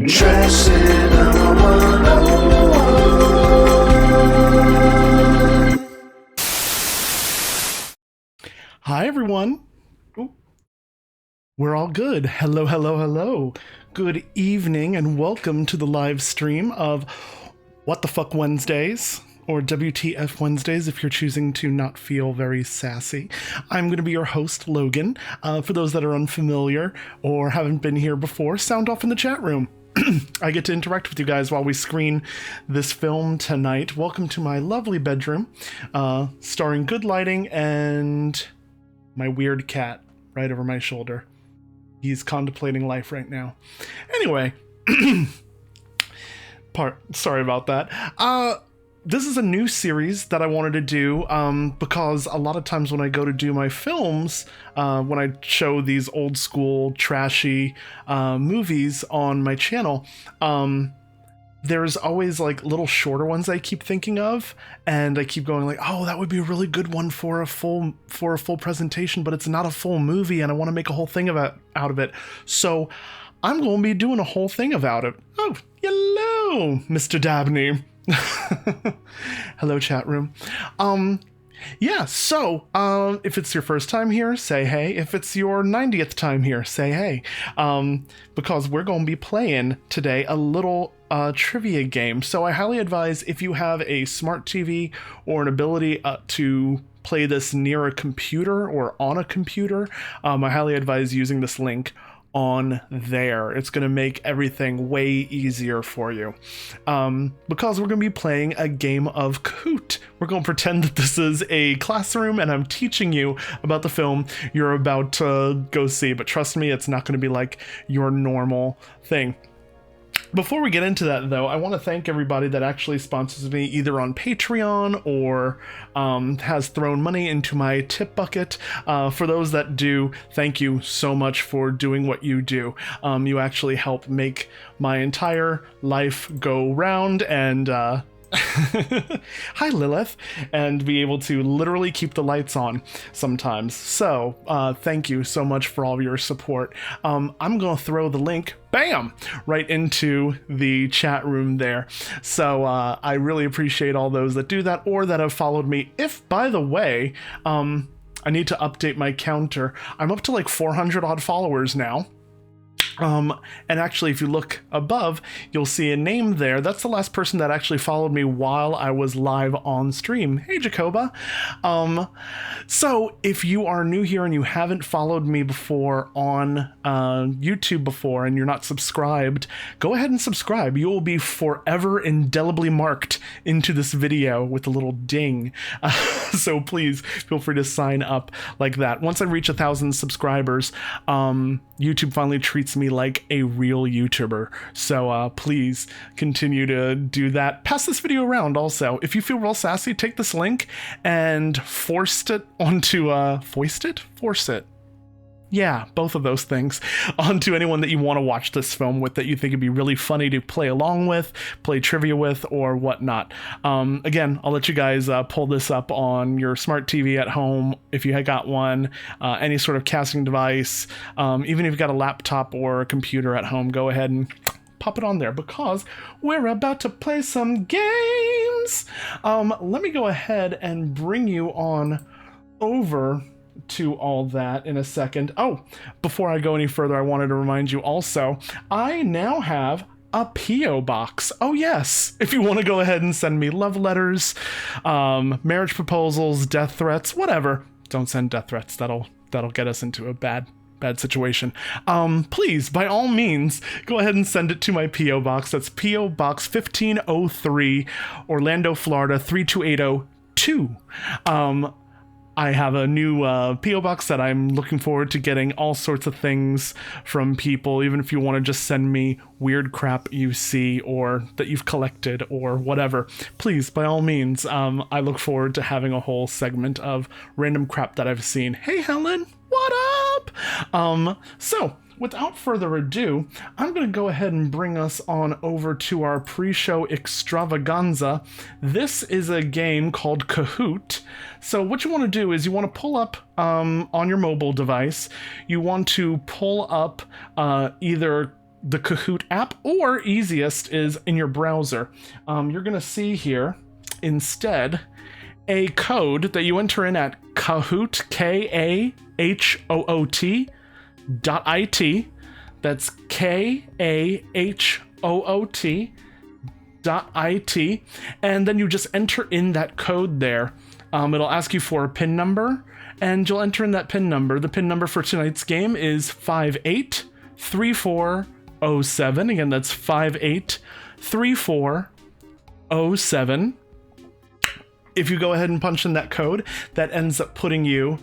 Trash Cinema 101. Hi, everyone. Ooh. We're all good. Hello, hello, hello. Good evening and welcome to the live stream of What the Fuck Wednesdays, or WTF Wednesdays if you're choosing to not feel very sassy. I'm going to be your host, Logan. For those that are unfamiliar or haven't been here before, sound off in the chat room. I get to interact with you guys while we screen this film tonight. Welcome to my lovely bedroom, starring good lighting and my weird cat right over my shoulder. He's contemplating life right now. Anyway, sorry about that. This is a new series that I wanted to do because a lot of times when I go to do my films, when I show these old school trashy movies on my channel, there's always like little shorter ones I keep thinking of, and I keep going like, oh, that would be a really good one for a full presentation, but it's not a full movie and I want to make a whole thing out of it. So I'm going to be doing a whole thing about it. Oh, hello, Mr. Dabney. Hello, chat room. Yeah, so if it's your first time here, say hey. If it's your 90th time here, say hey. Because we're going to be playing today a little trivia game. So I highly advise, if you have a smart TV or an ability to play this near a computer or on a computer, I highly advise using this link on there. It's going to make everything way easier for you, because we're going to be playing a game of Kahoot. We're going to pretend that this is a classroom and I'm teaching you about the film you're about to go see, but trust me, it's not going to be like your normal thing. Before we get into that, though, I want to thank everybody that actually sponsors me either on Patreon or has thrown money into my tip bucket. For those that do, thank you so much for doing what you do. You actually help make my entire life go round and hi Lilith, and be able to literally keep the lights on sometimes. So thank you so much for all of your support. I'm gonna throw the link, bam, right into the chat room there. So I really appreciate all those that do that or that have followed me. If, by the way, I need to update my counter. I'm up to like 400 odd followers now. And actually, if you look above, you'll see a name there. That's the last person that actually followed me while I was live on stream. Hey, Jacoba. So if you are new here and you haven't followed me before on YouTube before and you're not subscribed, go ahead and subscribe. You will be forever indelibly marked into this video with a little ding. So please feel free to sign up like that. Once I reach 1,000 subscribers, YouTube finally treats me like a real YouTuber. So please continue to do that. Pass this video around also. If you feel real sassy, take this link and force it onto force it. Yeah, both of those things onto anyone that you want to watch this film with, that you think would be really funny to play along with, play trivia with, or whatnot. Again, I'll let you guys pull this up on your smart TV at home if you got one, any sort of casting device, even if you've got a laptop or a computer at home, go ahead and pop it on there because we're about to play some games. Let me go ahead and bring you on over to all that in a second. Oh, before I go any further, I wanted to remind you also, I now have a P.O. box. Oh yes, if you want to go ahead and send me love letters, marriage proposals, death threats, whatever. Don't send death threats. That'll get us into a bad situation. Please, by all means, go ahead and send it to my P.O. box. That's P.O. Box 1503, Orlando, Florida 32802. I have a new P.O. box that I'm looking forward to getting all sorts of things from people, even if you want to just send me weird crap you see or that you've collected or whatever. Please, by all means, I look forward to having a whole segment of random crap that I've seen. Hey, Helen, what up? So, without further ado, I'm going to go ahead and bring us on over to our pre-show extravaganza. This is a game called Kahoot. So what you want to do is you want to pull up on your mobile device, you want to pull up either the Kahoot app, or easiest is in your browser. You're going to see here instead a code that you enter in at Kahoot, Kahoot .it. That's Kahoot.it, and then you just enter in that code there. It'll ask you for a PIN number, and you'll enter in that PIN number. The PIN number for tonight's game is 583407. Again, that's 583407. If you go ahead and punch in that code, that ends up putting you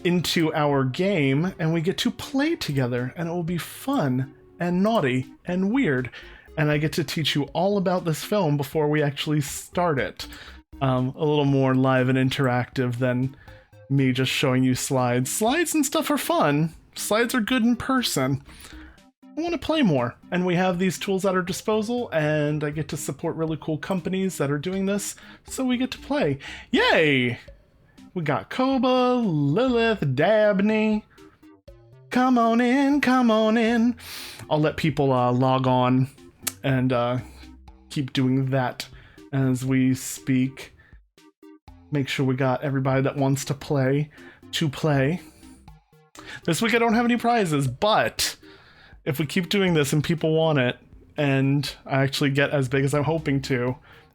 into our game, and we get to play together, and it will be fun and naughty and weird, and I get to teach you all about this film before we actually start it. A little more live and interactive than me just showing you slides. Slides and stuff are fun. Slides are good in person. I want to play more, and we have these tools at our disposal, and I get to support really cool companies that are doing this, so we get to play. Yay! We got Koba, Lilith, Dabney. Come on in, come on in. I'll let people log on and keep doing that as we speak. Make sure we got everybody that wants to play. This week I don't have any prizes, but if we keep doing this and people want it, and I actually get as big as I'm hoping to,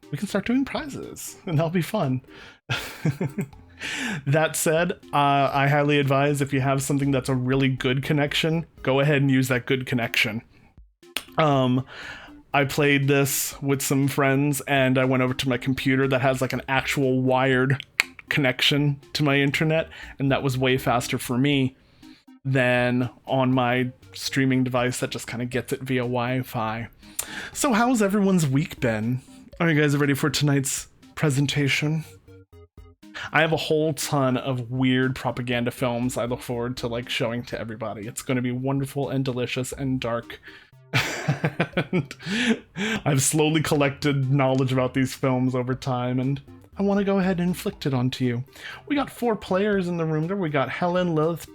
we can start doing prizes, and that'll be fun. That said, I highly advise if you have something that's a really good connection, go ahead and use that good connection. I played this with some friends, and I went over to my computer that has like an actual wired connection to my internet, and that was way faster for me than on my streaming device that just kind of gets it via Wi-Fi. So how's everyone's week been? Are you guys ready for tonight's presentation? I have a whole ton of weird propaganda films I look forward to like showing to everybody. It's going to be wonderful and delicious and dark. And I've slowly collected knowledge about these films over time, and I want to go ahead and inflict it onto you. We got 4 players in the room there. We got Helen, Lilith,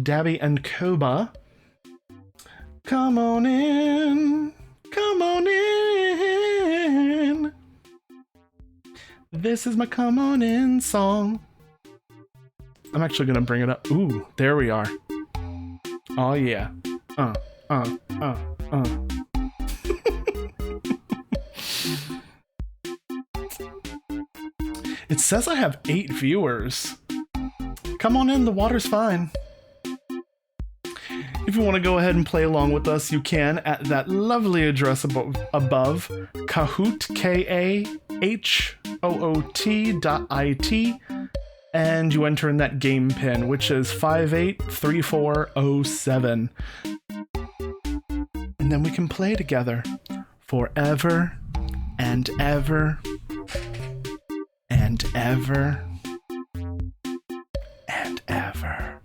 Dabby, and Koba. Come on in. Come on in. This is my come on in song. I'm actually gonna bring it up. Ooh, there we are. Oh yeah. It says I have 8 viewers. Come on in, the water's fine. If you want to go ahead and play along with us, you can at that lovely address above Kahoot, Kahoot.it, and you enter in that game pin, which is 583407. And then we can play together forever and ever and ever and ever.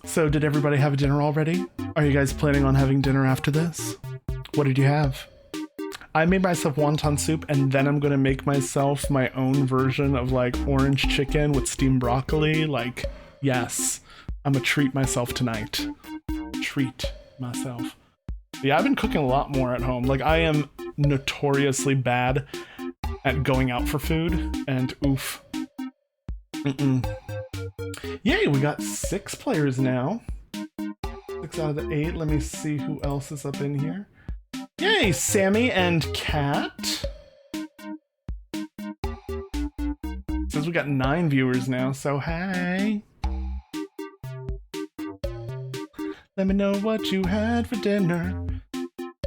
So did everybody have dinner already? Are you guys planning on having dinner after this? What did you have? I made myself wonton soup, and then I'm gonna make myself my own version of like orange chicken with steamed broccoli. Like, yes, I'm gonna treat myself tonight. Treat myself. Yeah, I've been cooking a lot more at home. Like, I am notoriously bad at going out for food, and oof. Yay, we got 6 players now. 6 out of the 8. Let me see who else is up in here. Yay, Sammy and Kat. Says we got 9 viewers now, so hey. Let me know what you had for dinner.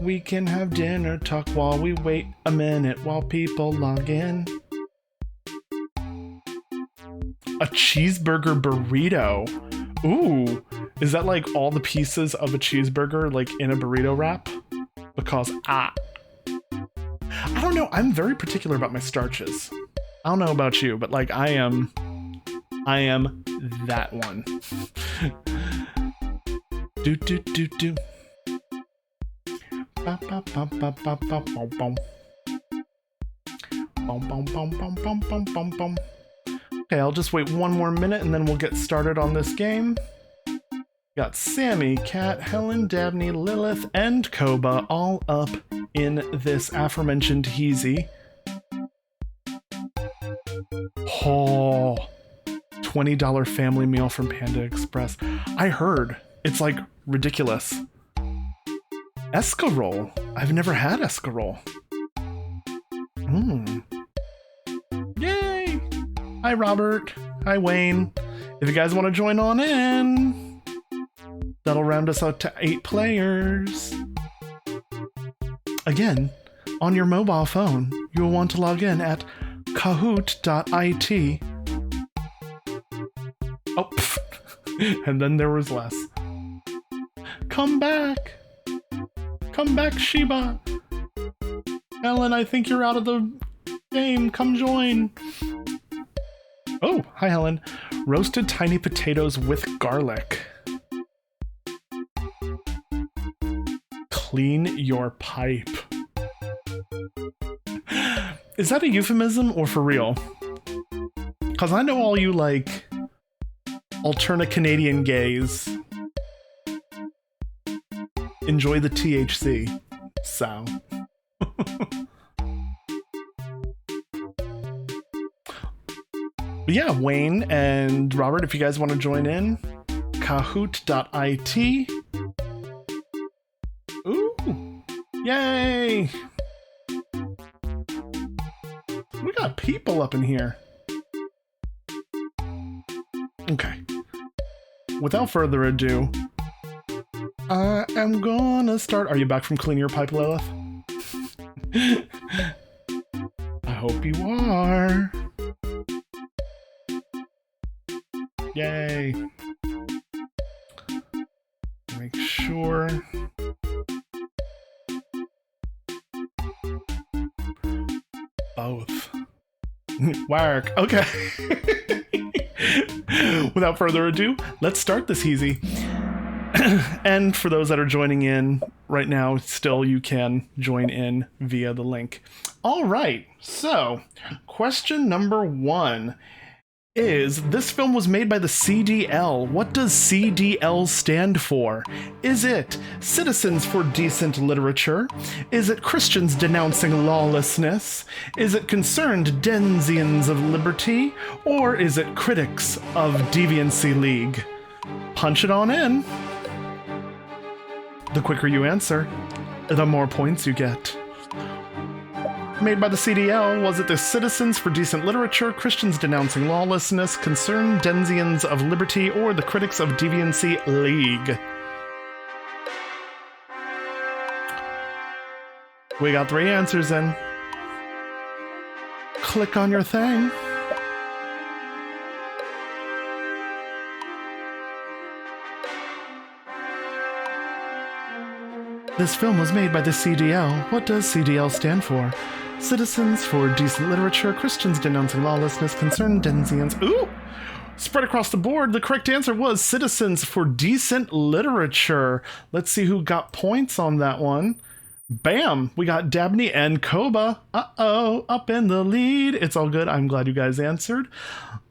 We can have dinner talk while we wait a minute while people log in. A cheeseburger burrito. Ooh, is that like all the pieces of a cheeseburger like in a burrito wrap? Because I don't know, I'm very particular about my starches. I don't know about you, but like I am that one. Do. Ba, ba, ba, ba, ba, ba, bum, bum. Bum, bum, bum, bum, bum, bum, bum, bum. Okay, I'll just wait one more minute and then we'll get started on this game. Got Sammy, Kat, Helen, Dabney, Lilith, and Koba all up in this aforementioned Heezy. Oh, $20 family meal from Panda Express. I heard it's like ridiculous. Escarole. I've never had escarole. Yay! Hi, Robert. Hi, Wayne. If you guys want to join on in, that'll round us out to 8 players. Again, on your mobile phone, you'll want to log in at kahoot.it. Oh, and then there was less. Come back. Come back, Sheba. Ellen, I think you're out of the game. Come join. Oh, hi, Helen. Roasted tiny potatoes with garlic. Clean your pipe. Is that a euphemism or for real? Because I know all you, like, alternate Canadian gays enjoy the THC. So. But yeah, Wayne and Robert, if you guys want to join in, kahoot.it. Ooh, yay! We got people up in here. Okay. Without further ado, I am gonna start. Are you back from cleaning your pipe, Lilith? I hope you are. Yay. Make sure. Both. Work. Okay. Without further ado, let's start this Heezy. And for those that are joining in right now, still you can join in via the link. All right. So, question number 1 is, this film was made by the CDL. What does CDL stand for? Is it Citizens for Decent Literature? Is it Christians Denouncing Lawlessness? Is it Concerned Denzians of Liberty? Or is it Critics of Deviancy League? Punch it on in. The quicker you answer, the more points you get. Made by the CDL, was it the Citizens for Decent Literature, Christians Denouncing Lawlessness, Concerned Denzians of Liberty, or the Critics of Deviancy League? We got 3 answers in. Click on your thing. This film was made by the CDL. What does CDL stand for? Citizens for Decent Literature, Christians Denouncing Lawlessness, Concerned Denzians. Ooh! Spread across the board, the correct answer was Citizens for Decent Literature. Let's see who got points on that one. Bam! We got Dabney and Koba. Uh-oh, up in the lead. It's all good. I'm glad you guys answered.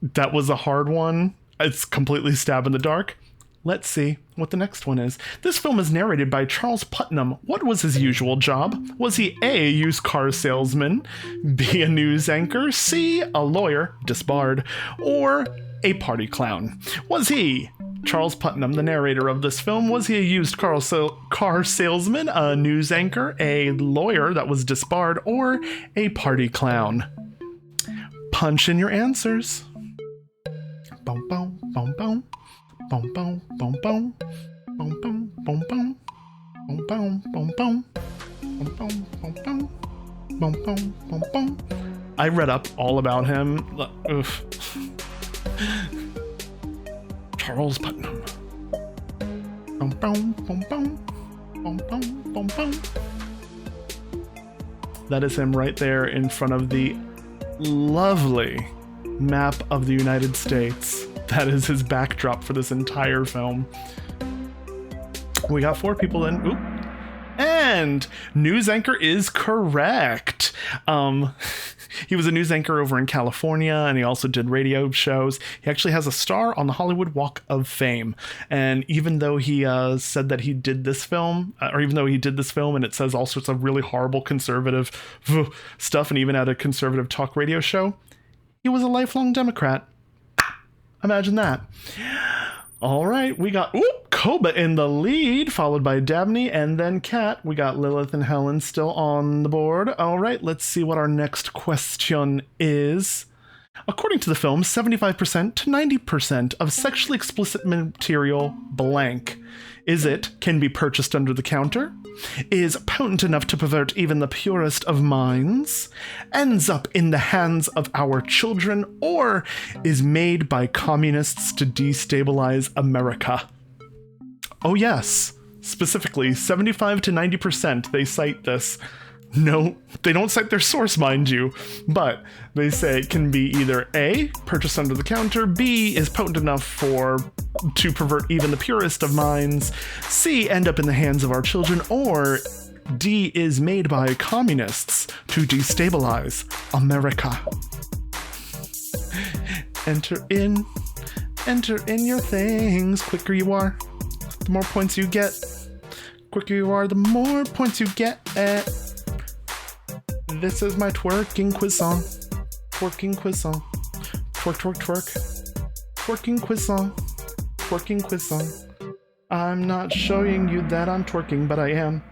That was a hard one. It's completely stab in the dark. Let's see what the next one is. This film is narrated by Charles Putnam. What was his usual job? Was he A, used car salesman, B, a news anchor, C, a lawyer, disbarred, or a party clown? Was he, Charles Putnam, the narrator of this film, was he a used car salesman, a news anchor, a lawyer that was disbarred, or a party clown? Punch in your answers. Boom, boom, boom, boom. Boom, boom, boom, boom. Boom, boom, boom, boom. Boom, boom, boom, boom. Boom, boom, boom, boom. Boom, boom, boom, boom. I read up all about him. Oof. Charles Putnam. Boom, boom, boom, boom. Boom, boom, boom, boom. That is him right there in front of the lovely map of the United States. That is his backdrop for this entire film. We got 4 people in. Oop. And news anchor is correct. He was a news anchor over in California, and he also did radio shows. He actually has a star on the Hollywood Walk of Fame. And even though he said that he did this film, and it says all sorts of really horrible conservative stuff, and even had a conservative talk radio show, he was a lifelong Democrat. Imagine that. All right, we got Koba in the lead, followed by Dabney and then Kat. We got Lilith and Helen still on the board. All right, let's see what our next question is. According to the film, 75% to 90% of sexually explicit material blank. Is it can be purchased under the counter? Is potent enough to pervert even the purest of minds? Ends up in the hands of our children? Or is made by communists to destabilize America? Oh yes, specifically 75 to 90% they cite this. No, they don't cite their source, mind you, but they say it can be either A, purchased under the counter, B, is potent enough to pervert even the purest of minds, C, end up in the hands of our children, or D, is made by communists to destabilize America. Enter in your things. Quicker you are, the more points you get. Quicker you are, the more points you get. This is my twerking quiz song. Twerking quiz song. Twerk, twerk, twerk. Twerking quiz song. Twerking quiz song. I'm not showing you that I'm twerking, but I am.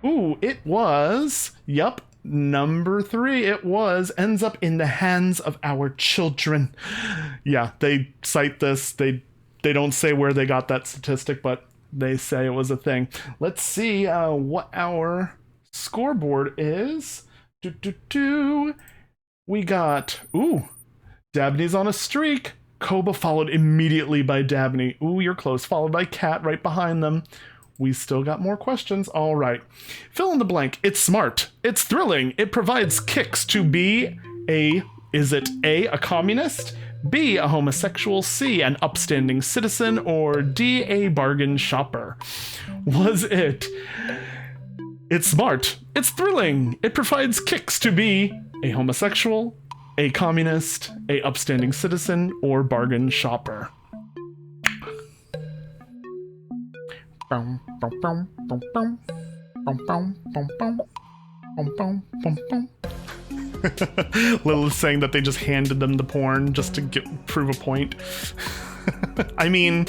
Ooh, it was. Yup. Number 3. It was. Ends up in the hands of our children. Yeah, they cite this. They don't say where they got that statistic, but they say it was a thing. Let's see what our scoreboard is. We got, Dabney's on a streak. Koba followed immediately by Dabney. Ooh, you're close. Followed by Kat right behind them. We still got more questions. All right. Fill in the blank. It's smart. It's thrilling. It provides kicks to be is it A, communist? B, a homosexual? C, an upstanding citizen? Or D, a bargain shopper? Was it... It's smart. It's thrilling. It provides kicks to be a homosexual, a communist, a upstanding citizen, or bargain shopper. Lilith saying that they just handed them the porn just to prove a point. I mean,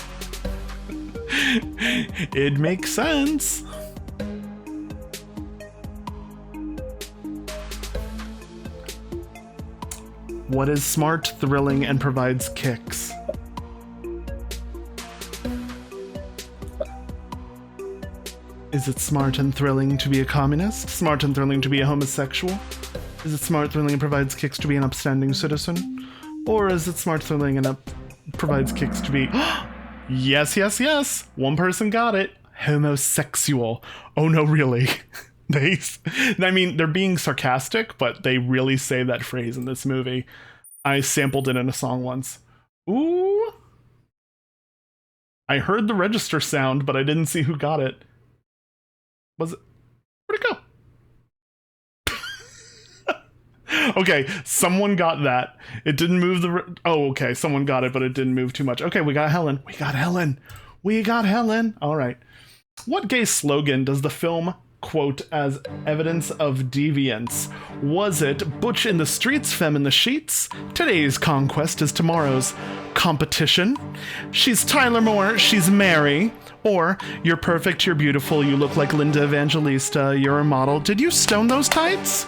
it makes sense. What is smart, thrilling, and provides kicks? Is it smart and thrilling to be a communist? Smart and thrilling to be a homosexual? Is it smart, thrilling, and provides kicks to be an upstanding citizen? Or is it smart, thrilling, and provides kicks to be... Yes, yes, yes! One person got it. Homosexual. Oh no, really? I mean, they're being sarcastic, but they really say that phrase in this movie. I sampled it in a song once. Ooh. I heard the register sound, but I didn't see who got it. Was it? Where'd it go? Okay, someone got that. It didn't move okay, someone got it, but it didn't move too much. Okay, we got Helen. We got Helen. All right. What gay slogan does the film quote as evidence of deviance? Was it butch in the streets, femme in the sheets? Today's conquest is tomorrow's competition. She's Tyler Moore, she's Mary. Or you're perfect, you're beautiful, you look like Linda Evangelista, you're a model. Did you stone those tights?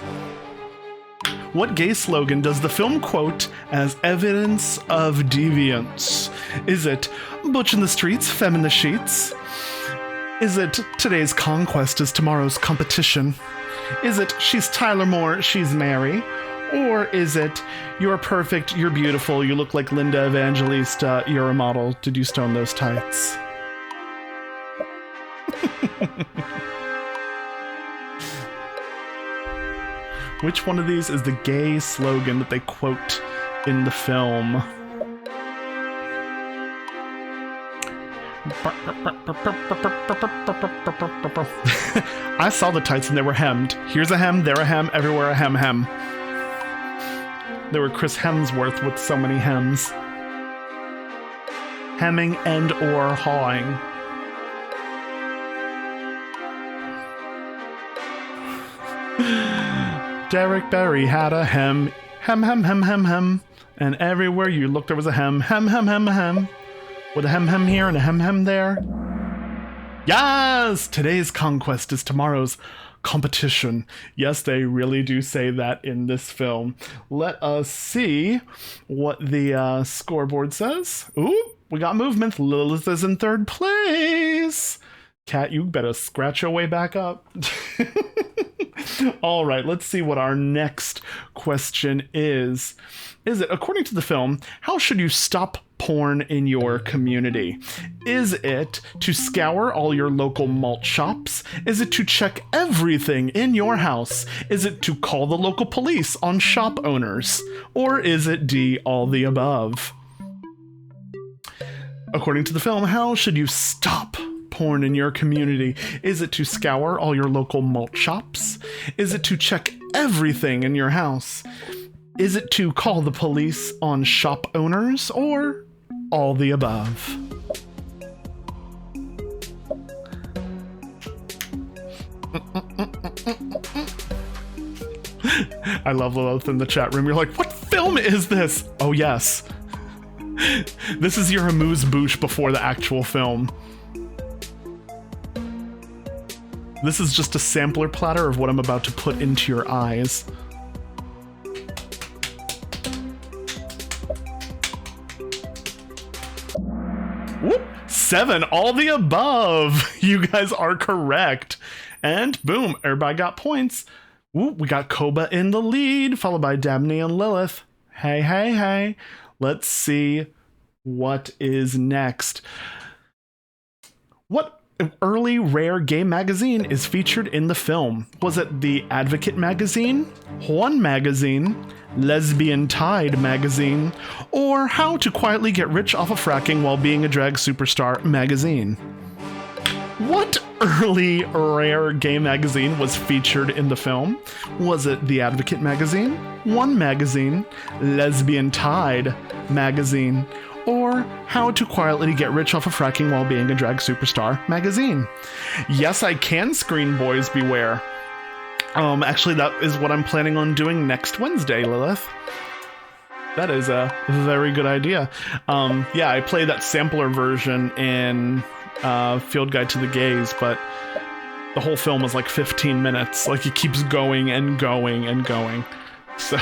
What gay slogan does the film quote as evidence of deviance? Is it butch in the streets, femme in the sheets? Is it today's conquest is tomorrow's competition? Is it she's Tyler Moore, she's Mary? Or is it you're perfect, you're beautiful, you look like Linda Evangelista, you're a model, did you stone those tights? Which one of these is the gay slogan that they quote in the film? I saw the tights and they were hemmed. Here's a hem, there a hem, everywhere a hem hem. They were Chris Hemsworth with so many hems. Hemming and or hawing. Derek Barry had a hem. Hem, hem, hem, hem, hem. And everywhere you looked there was a hem. Hem, hem, hem, hem. With a hem, hem here and a hem, hem there. Yes! Today's conquest is tomorrow's competition. Yes, they really do say that in this film. Let us see what the scoreboard says. Ooh, we got movement. Lilith is in third place. Kat, you better scratch your way back up. All right, let's see what our next question is. Is it, according to the film, how should you stop porn in your community? Is it to scour all your local malt shops? Is it to check everything in your house? Is it to call the local police on shop owners? Or is it D, all the above? According to the film, how should you stop porn in your community? Is it to scour all your local malt shops? Is it to check everything in your house? Is it to call the police on shop owners? Or all the above? I love Lilith in the chat room. You're like, what film is this? Oh yes. This is your amuse-bouche before the actual film. This is just a sampler platter of what I'm about to put into your eyes. Whoop! 7, all the above. You guys are correct. And boom, everybody got points. Whoop, we got Koba in the lead, followed by Dabney and Lilith. Hey, hey, hey. Let's see what is next. What early rare gay magazine is featured in the film? Was it The Advocate magazine, Juan magazine, Lesbian Tide magazine, or How to Quietly Get Rich Off of Fracking While Being a Drag Superstar magazine? What early rare gay magazine was featured in the film? Was it The Advocate magazine, One magazine, Lesbian Tide magazine, or How to Quietly Get Rich Off of Fracking While Being a Drag Superstar magazine? Yes, I can screen Boys Beware. Actually, that is what I'm planning on doing next Wednesday, Lilith. That is a very good idea. Yeah, I played that sampler version in Field Guide to the Gays, but the whole film was like 15 minutes. Like, it keeps going and going and going. So,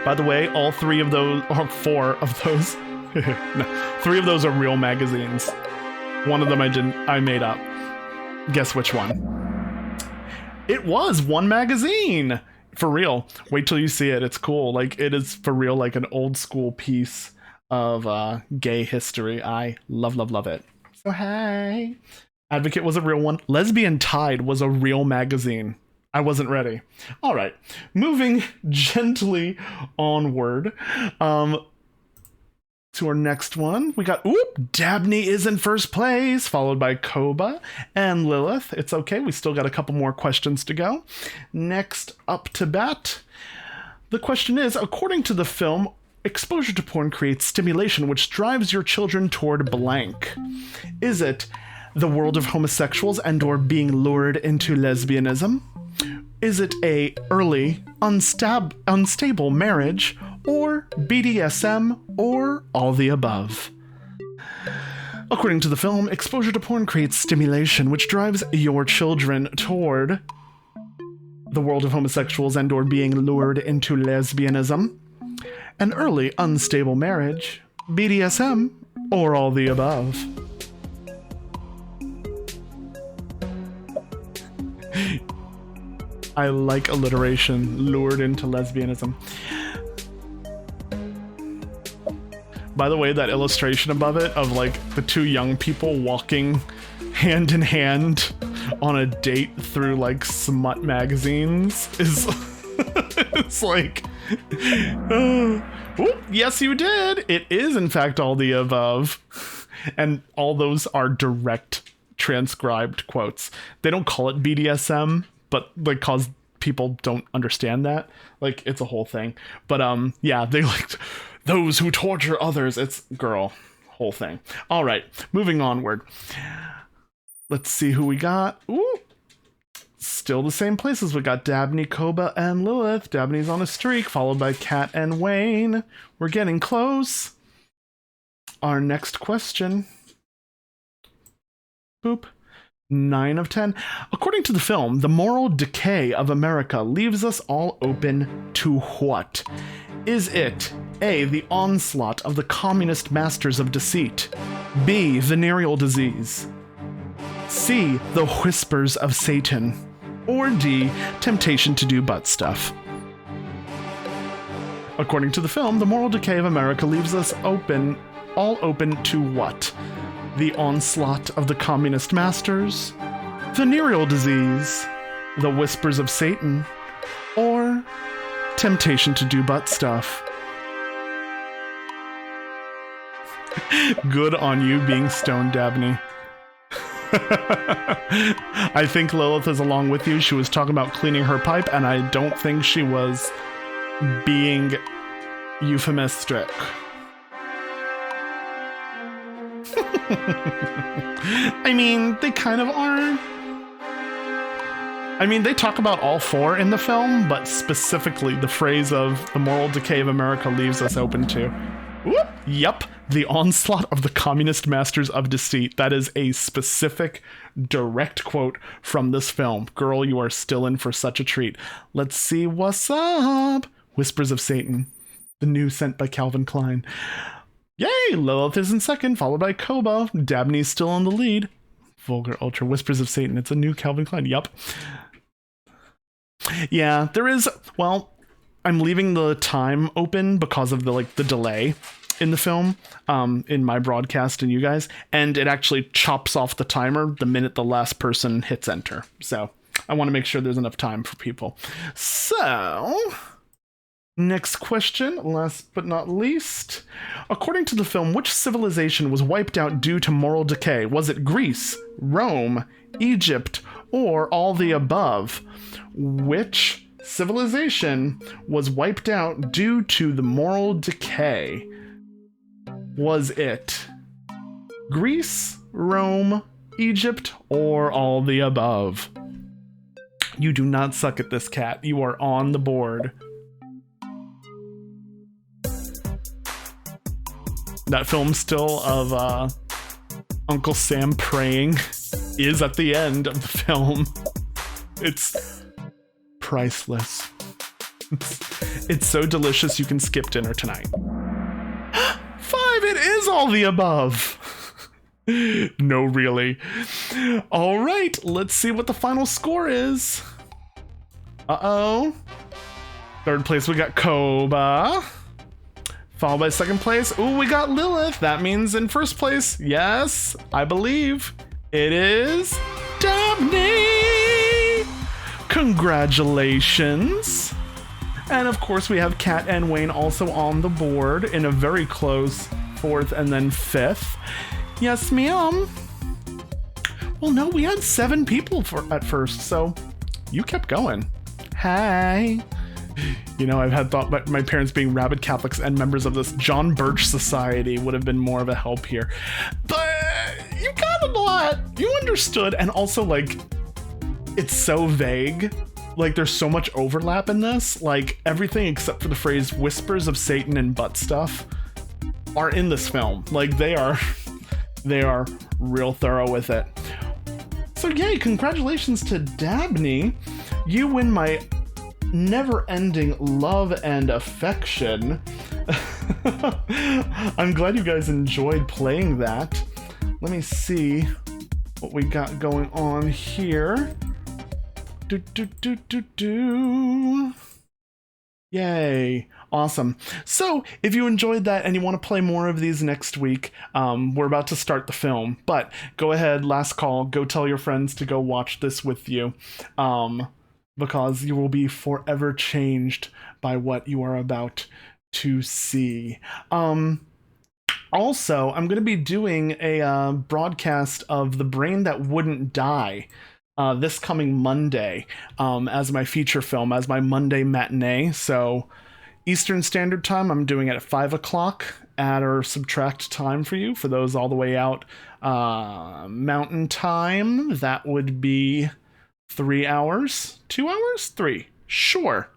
by the way, all 3 of those, or 4 of those, no, 3 of those are real magazines. One of them I made up. Guess which one? It was One magazine! For real. Wait till you see it. It's cool. Like, it is for real, like an old school piece of gay history. I love, love, love it. So, hey. Advocate was a real one. Lesbian Tide was a real magazine. I wasn't ready. All right. Moving gently onward. To our next one, we got, Dabney is in first place, followed by Koba and Lilith. It's okay, we still got a couple more questions to go. Next up to bat, the question is, according to the film, exposure to porn creates stimulation which drives your children toward blank. Is it the world of homosexuals and or being lured into lesbianism? Is it a early, unstable marriage, or BDSM, or all the above? According to the film, exposure to porn creates stimulation which drives your children toward the world of homosexuals and or being lured into lesbianism, an early, unstable marriage, BDSM, or all the above. I like alliteration, lured into lesbianism. By the way, that illustration above it of like the 2 young people walking hand in hand on a date through like smut magazines is it's like Ooh, yes, you did. It is, in fact, all the above. And all those are direct transcribed quotes. They don't call it BDSM, but like, cause people don't understand that. Like, it's a whole thing. But yeah, they like those who torture others. It's girl, whole thing. All right, moving onward. Let's see who we got. Ooh. Still the same places. We got Dabney, Koba, and Lilith. Dabney's on a streak, followed by Kat and Wayne. We're getting close. Our next question. Boop. 9 of 10. According to the film, the moral decay of America leaves us all open to what? Is it A, the onslaught of the communist masters of deceit, B, venereal disease, C, the whispers of Satan, or D, temptation to do butt stuff? According to the film, the moral decay of America leaves us all open to what? The onslaught of the communist masters, venereal disease, the whispers of Satan, or temptation to do butt stuff. Good on you being stoned, Dabney. I think Lilith is along with you. She was talking about cleaning her pipe, and I don't think she was being euphemistic. I mean, they kind of are. I mean, they talk about all four in the film, but specifically the phrase of the moral decay of America leaves us open to. Whoop, yep, the onslaught of the communist masters of deceit. That is a specific, direct quote from this film. Girl, you are still in for such a treat. Let's see what's up. Whispers of Satan, the new scent by Calvin Klein. Yay! Lilith is in second, followed by Koba. Dabney's still in the lead. Vulgar Ultra, Whispers of Satan. It's a new Calvin Klein. Yup. Yeah, there is. Well, I'm leaving the time open because of the delay in the film, in my broadcast and you guys, and it actually chops off the timer the minute the last person hits enter. So I want to make sure there's enough time for people. So, next question, last but not least. According to the film, which civilization was wiped out due to moral decay? Was it Greece, Rome, Egypt, or all the above? Which civilization was wiped out due to the moral decay? Was it Greece, Rome, Egypt, or all the above? You do not suck at this, Cat. You are on the board. That film still of Uncle Sam praying is at the end of the film. It's priceless. It's so delicious you can skip dinner tonight. 5, it is all the above. No, really. All right, let's see what the final score is. Uh-oh. Third place, we got Koba. Followed by second place, ooh, we got Lilith. That means in first place, yes, I believe it is Dabney. Congratulations. And of course, we have Kat and Wayne also on the board in a very close 4th and then 5th. Yes, ma'am. Well, no, we had 7 people at first, so you kept going. Hey. You know, I've had thought my parents being rabid Catholics and members of this John Birch Society would have been more of a help here. But you got a lot. You understood. And also, like, it's so vague. Like, there's so much overlap in this. Like, everything except for the phrase whispers of Satan and butt stuff are in this film. Like, they are real thorough with it. So, yay, congratulations to Dabney. You win my never-ending love and affection. I'm glad you guys enjoyed playing that. Let me see what we got going on here. Yay. Awesome. So if you enjoyed that and you want to play more of these next week, we're about to start the film, but go ahead, last call, go tell your friends to go watch this with you. Because you will be forever changed by what you are about to see. Also, I'm going to be doing a broadcast of The Brain That Wouldn't Die this coming Monday as my feature film, as my Monday matinee. So Eastern Standard Time, I'm doing it at 5 o'clock. Add or subtract time for you. For those all the way out Mountain Time, that would be 3 hours. 2 hours? 3. Sure.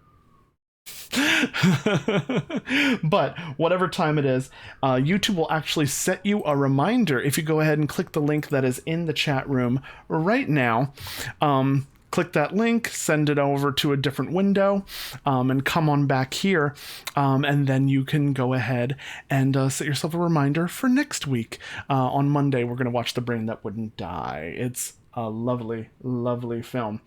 But whatever time it is, YouTube will actually set you a reminder if you go ahead and click the link that is in the chat room right now. Click that link, send it over to a different window, and come on back here, and then you can go ahead and set yourself a reminder for next week. On Monday, we're going to watch The Brain That Wouldn't Die. It's a lovely, lovely film.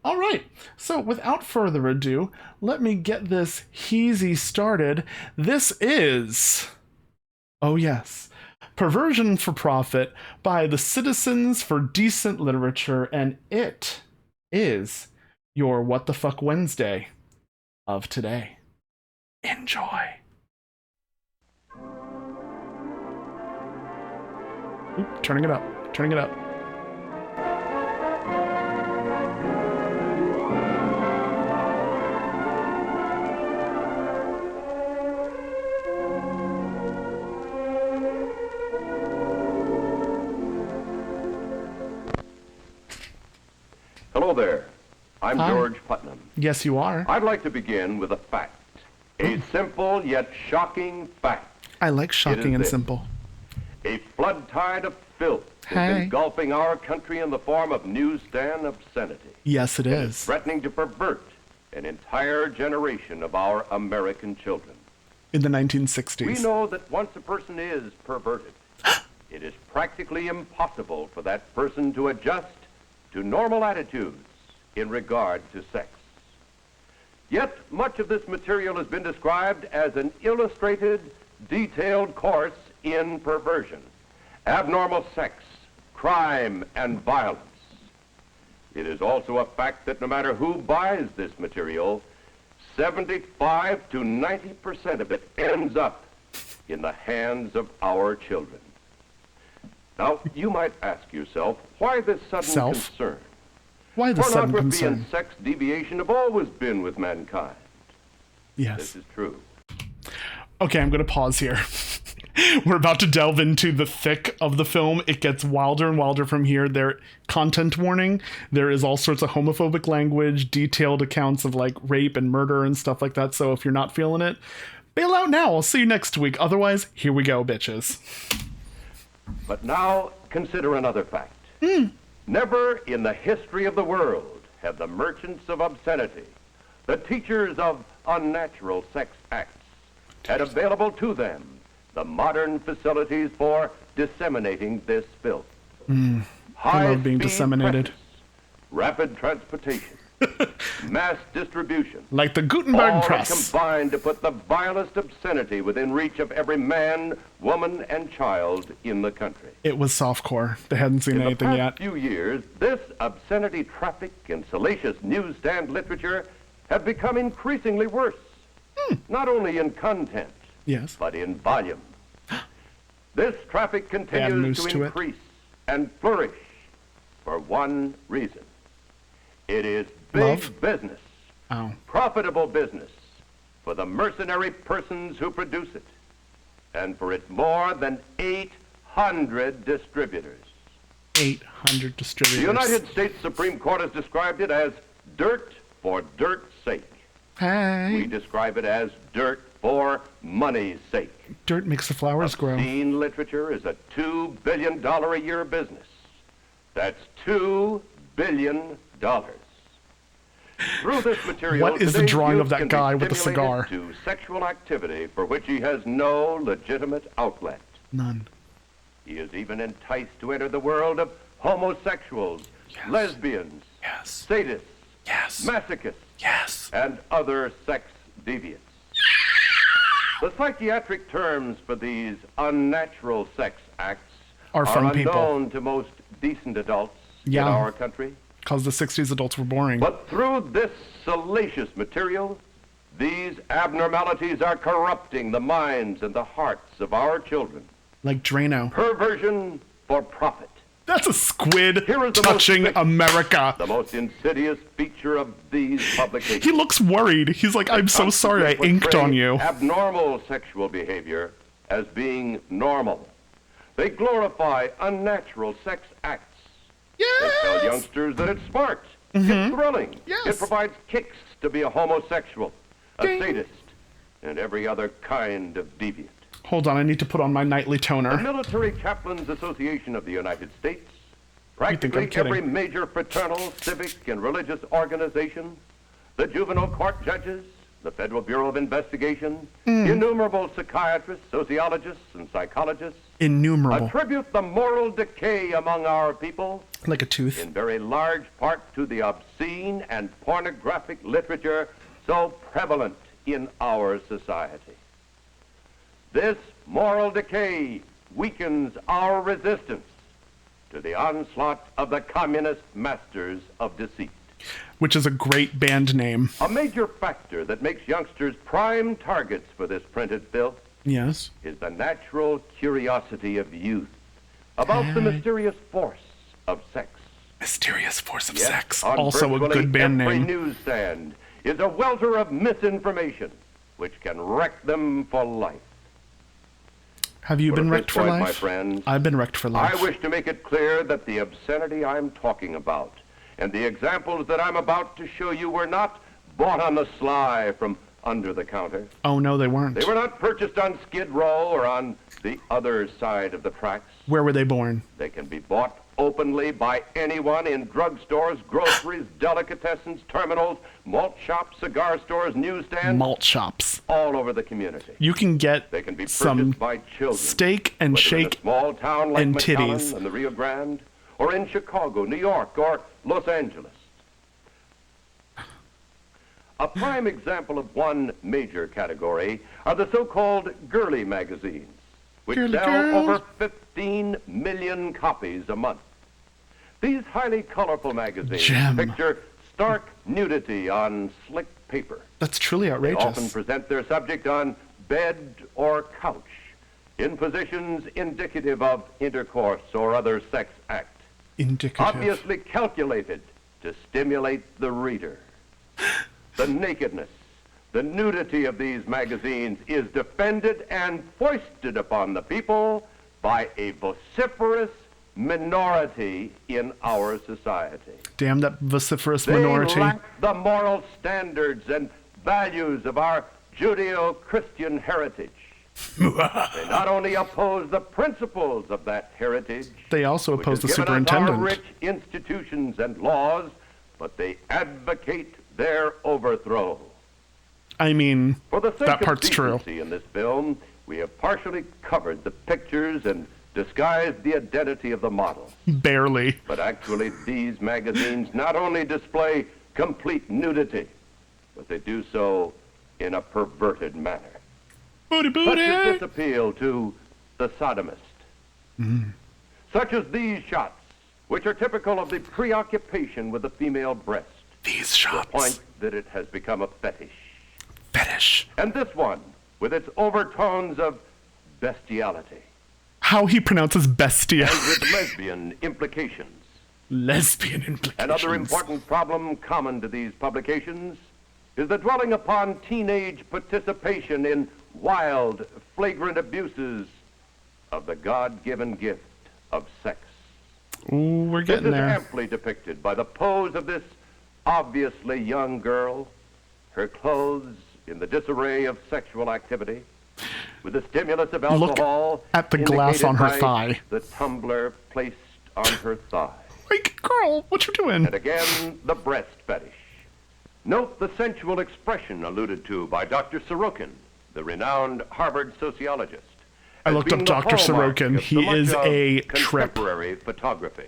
All right, so without further ado, let me get this heezy started. This is, oh yes, Perversion for Profit by the Citizens for Decent Literature, and it is your What the Fuck Wednesday of today. Enjoy. Oop, turning it up, turning it up. Hello there. I'm Hi. George Putnam. Yes, you are. I'd like to begin with a fact. A simple yet shocking fact. I like shocking and this. simple. A flood tide of filth is Hey. engulfing our country in the form of newsstand obscenity. Yes, it is. Threatening to pervert an entire generation of our American children. In the We 1960s. know that once a person is perverted, it is practically impossible for that person to adjust to normal attitudes in regard to sex. Yet much of this material has been described as an illustrated, detailed course in perversion, abnormal sex, crime, and violence. It is also a fact that no matter who buys this material, 75 to 90% of it ends up in the hands of our children. Now, you might ask yourself, why this sudden concern? Why the sudden Pornography concern? and sex deviation have always been with mankind. Yes. This is true. Okay, I'm going to pause here. We're about to delve into the thick of the film. It gets wilder and wilder from here. There, content warning. There is all sorts of homophobic language, detailed accounts of like rape and murder and stuff like that. So if you're not feeling it, bail out now. I'll see you next week. Otherwise, here we go, bitches. But now, consider another fact. Never in the history of the world have the merchants of obscenity, the teachers of unnatural sex acts, had available to them the modern facilities for disseminating this filth. I love being disseminated. Presses, rapid transportation, mass distribution. Like the Gutenberg all Press. combined to put the vilest obscenity within reach of every man, woman, and child in the country. It was softcore. They hadn't seen In the anything past yet. few years, this obscenity traffic and salacious newsstand literature have become increasingly worse, not only in content, Yes. but in volume. This traffic Add continues moose to to it. increase and flourish for one reason. It is big Love? business, Oh. profitable business for the mercenary persons who produce it, and for its more than 800 distributors. 800 distributors. The United States Supreme Court has described it as dirt for dirt's sake. We Hey. describe it as dirt for money's sake. Dirt makes the flowers grow. Obscene literature is a $2 billion a year business. That's $2 billion. Through this material, What is the today's drawing youth of that can be guy with the stimulated cigar? to sexual activity for which he has no legitimate outlet. None. He is even enticed to enter the world of homosexuals, lesbians, Yes. sadists, Yes. masochists, Yes. and other sex deviants. The psychiatric terms for these unnatural sex acts Are from people. unknown to most decent adults Yeah. in our country. Because the 60s adults were boring. But through this salacious material, These abnormalities are corrupting the minds and the hearts of our children. Like Drano. Perversion for profit. That's a squid Here is the touching most- America. The most insidious feature of these publications. He looks worried. He's like, I'm so sorry I constantly inked portray on you. Abnormal sexual behavior as being normal. They glorify unnatural sex acts. They tell Yes! youngsters that it's smart, it's thrilling, Yes. it provides kicks to be a homosexual, a Ding. sadist, and every other kind of deviant. Hold on, I need to put on my nightly The toner. Military Chaplains Association of the United States, I'm practically kidding? every major fraternal, civic, and religious organization, the juvenile court judges, the Federal Bureau of Investigation, innumerable psychiatrists, sociologists, and psychologists Innumerable. attribute the moral decay among our people Like a tooth. in very large part to the obscene and pornographic literature so prevalent in our society. This moral decay weakens our resistance to the onslaught of the communist masters of deceit. Which is a great band name. A major factor that makes youngsters prime targets for this printed filth Yes. is the natural curiosity of youth about the mysterious force of sex. Mysterious Force of Yes, Sex. on Also a virtually good band every name. newsstand is a welter of misinformation which can wreck them for life. Have you But been at wrecked this for point, my life? friends, I've been wrecked for life. I wish to make it clear that the obscenity I'm talking about and the examples that I'm about to show you were not bought on the sly from under the counter. Oh, no, they weren't. They were not purchased on Skid Row or on the other side of the tracks. Where were they born? They can be bought openly by anyone in drugstores, groceries, delicatessens, terminals, malt shops, cigar stores, newsstands, Malt shops. all over the community. You can get They can be purchased some by children. steak and whether in a shake. small town like and McAllen titties. and the Rio Grande, or in Chicago, New York, or Los Angeles. A prime example of one major category are the so-called girly magazines, which Girly sell girls. over 15 million copies a month. These highly colorful magazines Gem. picture stark nudity on slick paper. That's truly They often outrageous. present their subject on bed or couch, in positions indicative of intercourse or other sex act, Indicative. obviously calculated to stimulate the reader. The nakedness, the nudity of these magazines is defended and foisted upon the people by a vociferous minority in our society. Damn that vociferous They minority. lack the moral standards and values of our Judeo-Christian heritage. They not only oppose the principles of that heritage, They also which oppose the has given us our superintendent. rich institutions and laws, but they advocate their overthrow. I mean, For the sake that of part's true. decency in this film, we have partially covered the pictures and disguised the identity of the model. Barely. But actually, these magazines not only display complete nudity, but they do so in a perverted manner. Booty Such as this booty. appeal to the sodomist. Such as these shots, which are typical of the preoccupation with the female breast, These to the shots. point that it has become a fetish. Fetish. And this one, with its overtones of bestiality How he pronounces bestia. and with lesbian implications. Lesbian implications. Another important problem common to these publications is the dwelling upon teenage participation in wild, flagrant abuses of the God-given gift of sex. Ooh, we're This getting is there. amply depicted by the pose of this obviously young girl, her clothes in the disarray of sexual activity, with the stimulus of Look alcohol at the glass indicated on her by thigh. the tumbler placed on her thigh. Like, girl, what you doing? And again, the breast fetish. Note the sensual expression alluded to by Dr. Sorokin, the renowned Harvard sociologist. I as looked up being the Dr. hallmark Sorokin. of He so much is of a trip. contemporary photography.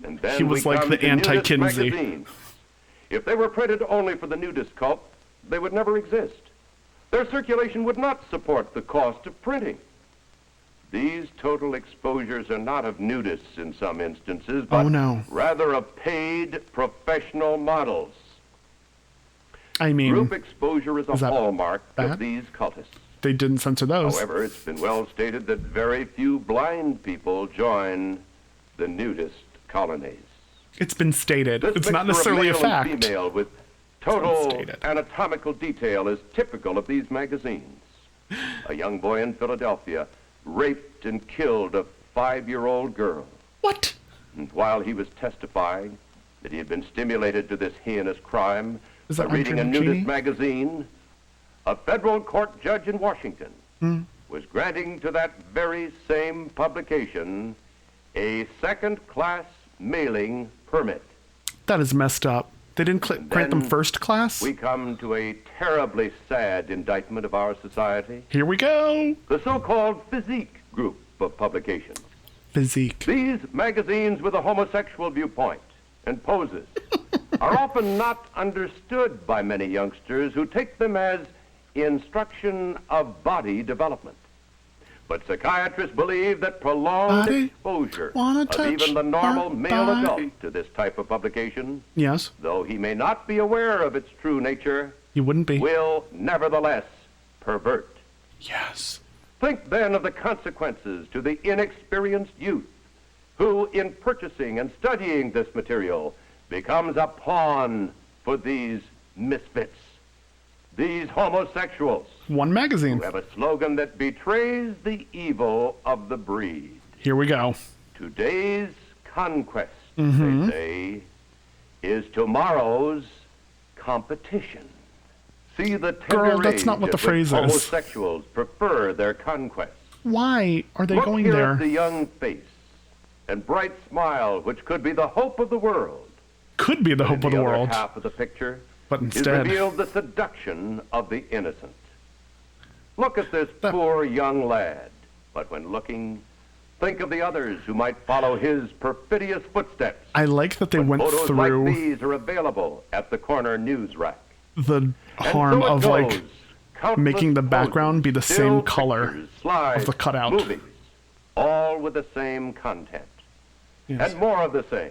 And then He was we like come the to nudist anti-Kinsey. magazines. If they were printed only for the nudist cult, they would never exist. Their circulation would not support the cost of printing. These total exposures are not of nudists in some instances, but Oh, no. rather of paid professional models. I mean, Group exposure is a that hallmark bad? of these cultists. they didn't censor those. However, it's been well stated that very few blind people join the nudist colonies. It's been stated. This It's not mixture of necessarily a male fact. and female with total stated. anatomical detail is typical of these magazines. A young boy in Philadelphia raped and killed a 5-year-old girl. What? And while he was testifying that he had been stimulated to this heinous crime Is by that reading a Andre nudist Genie? magazine, a federal court judge in Washington was granting to that very same publication a second-class mailing permit. That is messed up. They didn't grant them then first class? We come to a terribly sad indictment of our society, Here we go. the so-called physique group of publications. Physique. These magazines with a homosexual viewpoint and poses are often not understood by many youngsters who take them as instruction of body development. But psychiatrists believe that prolonged Body? exposure Wanna of touch even the normal my male body? adult to this type of publication, Yes, though he may not be aware of its true nature, you wouldn't be. will nevertheless pervert. Yes. Think then of the consequences to the inexperienced youth who, in purchasing and studying this material, becomes a pawn for these misfits, these homosexuals One magazine. who have a slogan that betrays the evil of the breed. Here we go. Today's conquest, Mm-hmm. they say, is tomorrow's competition. See the tender Girl, that's not age what the at which phrase is. homosexuals prefer their conquests. Why are they Look going here there? at the young face and bright smile, which could be the hope of the world. Could be the hope In of the other world. half of the picture But is instead- revealed the seduction of the innocent. Look at this That- poor young lad. But when looking, think of the others who might follow his perfidious footsteps. I like that they But went photos through like these are available at the corner news rack. the And harm so it of like goes. Countless making the background be the poses, same still color pictures, slides, of the cutout. movies, all with the same content. Yes. And more of the same.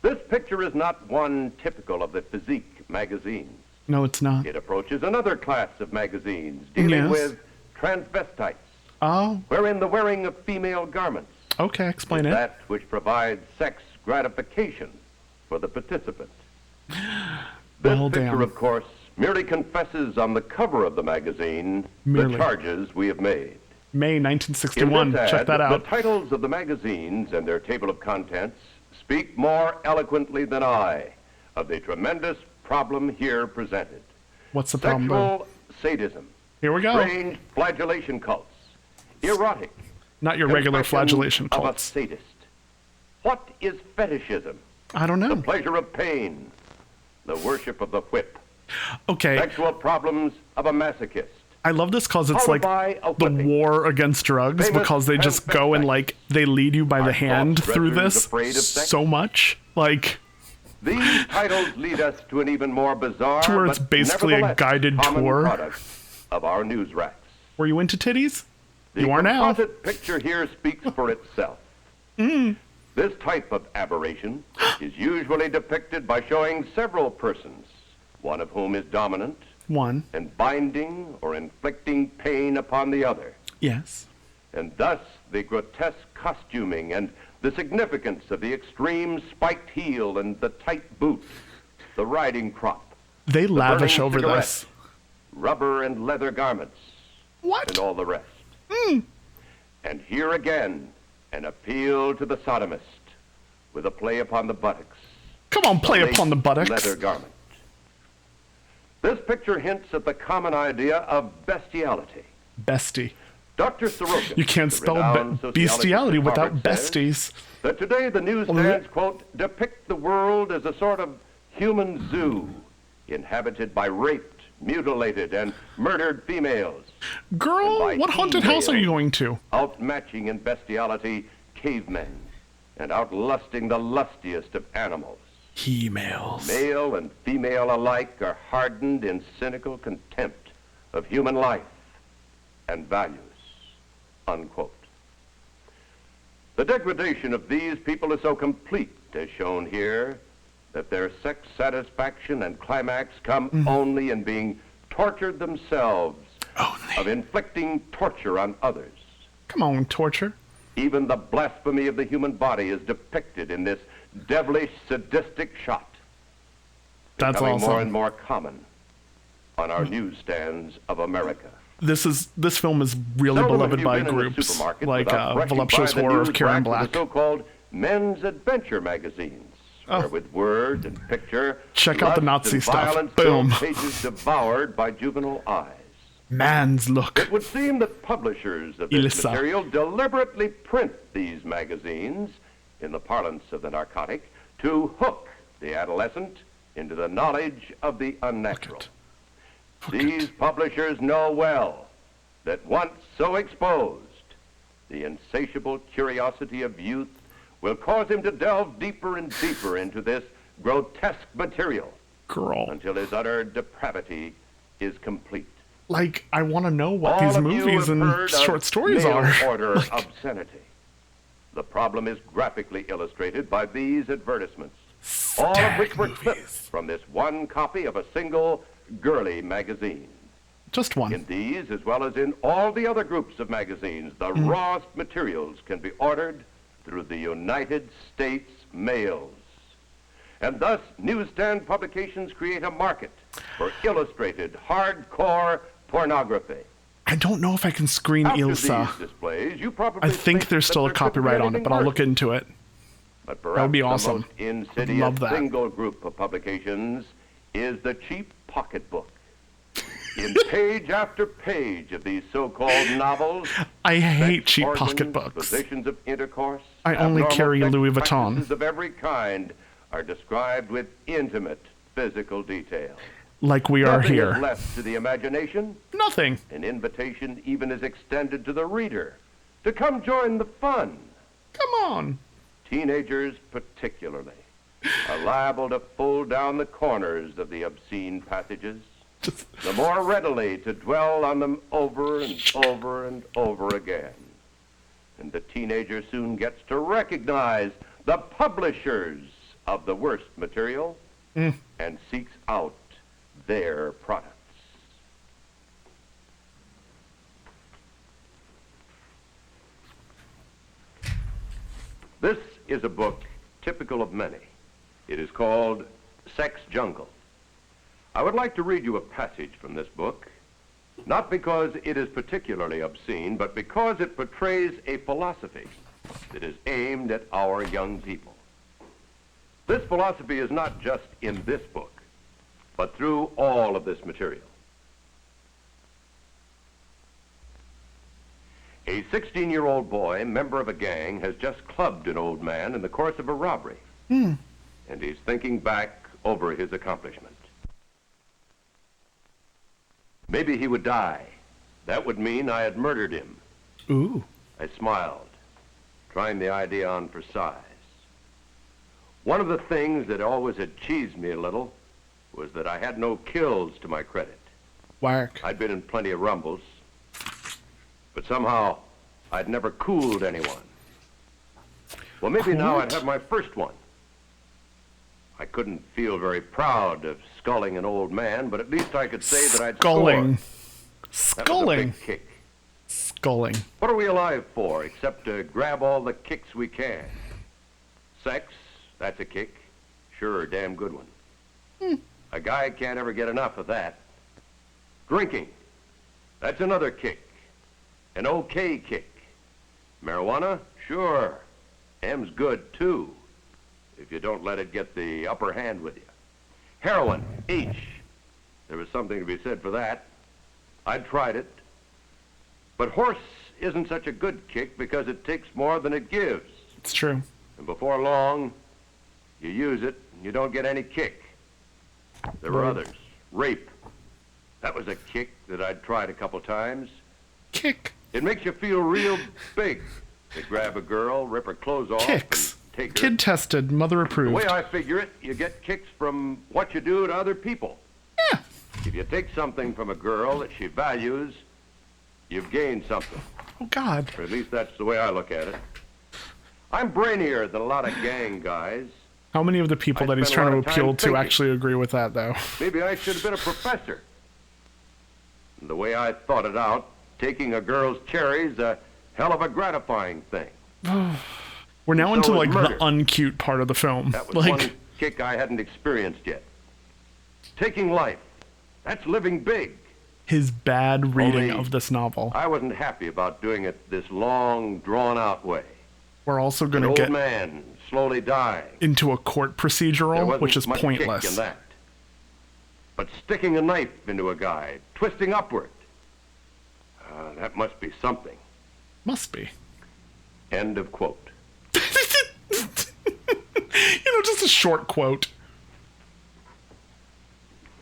This picture is not one typical of the physique magazines. No, it's not. It approaches another class of magazines dealing Yes. with transvestites, Oh, wherein the wearing of female garments okay. Explain is it. that which provides sex gratification for the participant. This Well, picture, damn. of course, merely confesses on the cover of the magazine Merely. the charges we have made. May In 1961. this Check ad, that out. the titles of the magazines and their table of contents speak more eloquently than I of the tremendous problem here presented. What's the problem? though? Sexual sadism, Here we go. strange flagellation cults, erotic, Not your regular confession flagellation of a cults. sadist. What is fetishism? I don't The know. pleasure of pain, the worship of the whip, Okay. sexual problems of a masochist. I love this because it's Followed like by a the whipping. war against drugs Famous because they just go and transvestites. like they lead you by the Are hand through cross-dressers this afraid of sex? so much. Like These titles lead us to an even more bizarre, To where it's but basically a nevertheless guided common tour. product of our news racks. were you into titties? The You are now. composite picture here speaks for itself. This type of aberration is usually depicted by showing several persons, one of whom is dominant, One. and binding or inflicting pain upon the other. Yes. And thus the grotesque costuming and the significance of the extreme spiked heel and the tight boot, the riding crop, They the lavish burning over cigarette, this. rubber and leather garments, What? and all the rest. And here again, an appeal to the sodomist with a play upon the buttocks. Come on, play lace upon the buttocks. Leather garment. This picture hints at the common idea of bestiality. Bestie. Dr. Sorokin, You can't the spell renowned sociologist bestiality at without Harvard, says besties. that today the newsstands, quote, depict the world as a sort of human zoo inhabited by raped, mutilated, and murdered females, Girl, by what haunted house are email. you going to? outmatching in bestiality cavemen, and outlusting the lustiest of animals. He-males. Male and female alike are hardened in cynical contempt of human life and values, unquote. The degradation of these people is so complete, as shown here, that their sex satisfaction and climax come only in being tortured themselves, of inflicting torture on others. Come on, torture. Even the blasphemy of the human body is depicted in this devilish, sadistic shot. That's becoming awesome. more and more common on our newsstands of America. This film is really Seldom beloved have you by been in a groups supermarket like without brushing Voluptuous by the Horror of news Karen racks Black. the so-called men's adventure magazines, where with word and picture, Check out the lust Nazi and stuff. violence Boom. filled pages devoured by juvenile eyes. Man's look. It would seem that publishers of this Ilsa. material deliberately print these magazines, in the parlance of the narcotic, to hook the adolescent into the knowledge of the unnatural. These publishers know well that once so exposed, the insatiable curiosity of youth will cause him to delve deeper and deeper into this grotesque material Girl. until his utter depravity is complete. Like, I want to know what All these of you movies have and heard of short stories mail are. order obscenity. The problem is graphically illustrated by these advertisements, all of which were clipped from this one copy of a single girly magazine. Just one. In these, as well as in all the other groups of magazines, the rawest materials can be ordered through the United States mails. And thus, newsstand publications create a market for illustrated, hardcore pornography. I don't know if I can screen After Ilsa. these displays, you probably I think there's that still a there couldn't be copyright on it, anything but I'll worse. look into it. But That would be perhaps the awesome. most insidious Love that. single group of publications is the cheap pocketbook. In page after page of these so-called novels, I hate sex cheap organs, pocketbooks. positions of intercourse, I only abnormal carry sex Louis Vuitton. practices of every kind are described with intimate physical detail. Like we are Nothing here. is left to the imagination. Nothing. An invitation even is extended to the reader to come join the fun. Come on. Teenagers particularly are liable to pull down the corners of the obscene passages, Just, the more readily to dwell on them over and over and over again. And the teenager soon gets to recognize the publishers of the worst material and seeks out their products. This is a book typical of many. It is called Sex Jungle. I would like to read you a passage from this book, not because it is particularly obscene, but because it portrays a philosophy that is aimed at our young people. This philosophy is not just in this book, but through all of this material. A 16-year-old boy, member of a gang, has just clubbed an old man in the course of a robbery. And he's thinking back over his accomplishment. Maybe he would die. That would mean I had murdered him. ooh. I smiled, trying the idea on for size. One of the things that always had cheesed me a little was that I had no kills to my credit. Whack. I'd been in plenty of rumbles, but somehow I'd never cooled anyone. Well, maybe now I'd have my first one. I couldn't feel very proud of sculling an old man, but at least I could say that I'd Sculling. scored. That was a Sculling. big kick. Sculling. What are we alive for except to grab all the kicks we can? Sex, that's a kick. Sure, a damn good one. A guy can't ever get enough of that. Drinking, that's another kick. An okay kick. Marijuana, sure. M's good too, if you don't let it get the upper hand with you. Heroin, H. There was something to be said for that. I'd tried it. But horse isn't such a good kick because it takes more than it gives. It's true. And before long, you use it and you don't get any kick. There were Right. others. Rape. That was a kick that I'd tried a couple times. Kick. It makes you feel real big to grab a girl, rip her clothes off, Kicks. and take her. Kid tested, mother The approved. way I figure it, you get kicks from what you do to other people. Yeah. If you take something from a girl that she values, you've gained something. Oh, God. Or at least that's the way I look at it. I'm brainier than a lot of gang guys. How many of the people I that he's spent a trying to lot of time appeal to thinking. actually agree with that, though? Maybe I should have been a professor. The way I thought it out, taking a girl's cherries a hell of a gratifying thing. We're now So into is like murder. the uncute part of the film. That was Like, one kick I hadn't experienced yet. Taking life. That's living big. his bad reading Only of this novel. I wasn't happy about doing it this long, drawn-out way. We're also An going to old get man slowly dying. into a court There procedural, wasn't which is much kick in pointless. that. But sticking a knife into a guy, twisting upward, that must be something. Must be. End of quote. Just a short quote.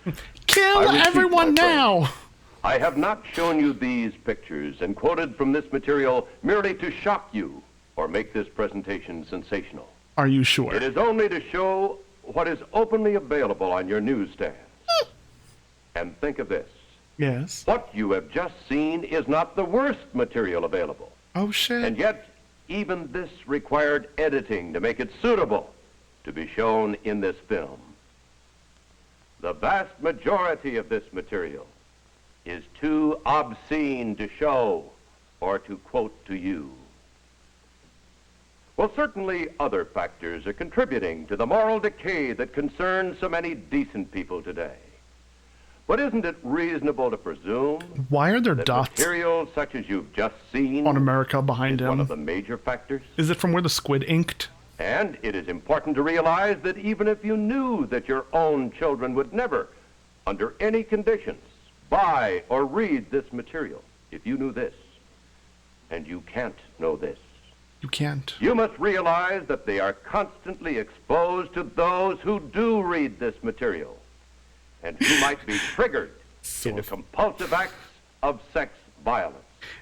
I Kill repeat, everyone my friend, now! I have not shown you these pictures and quoted from this material merely to shock you or make this presentation sensational. Are you sure? It is only to show what is openly available on your newsstand. And think of this. Yes. What you have just seen is not the worst material available. Oh, shit. And yet, even this required editing to make it suitable to be shown in this film. The vast majority of this material is too obscene to show or to quote to you. Well, certainly other factors are contributing to the moral decay that concerns so many decent people today. But isn't it reasonable to presume Why are there that dots material such as you've just seen on America behind is one of him? the major factors? Is it from where the squid inked? And it is important to realize that even if you knew that your own children would never, under any conditions, buy or read this material, if you knew this, and you can't know this, You can't. you must realize that they are constantly exposed to those who do read this material and who might be triggered So into if- compulsive acts of sex violence.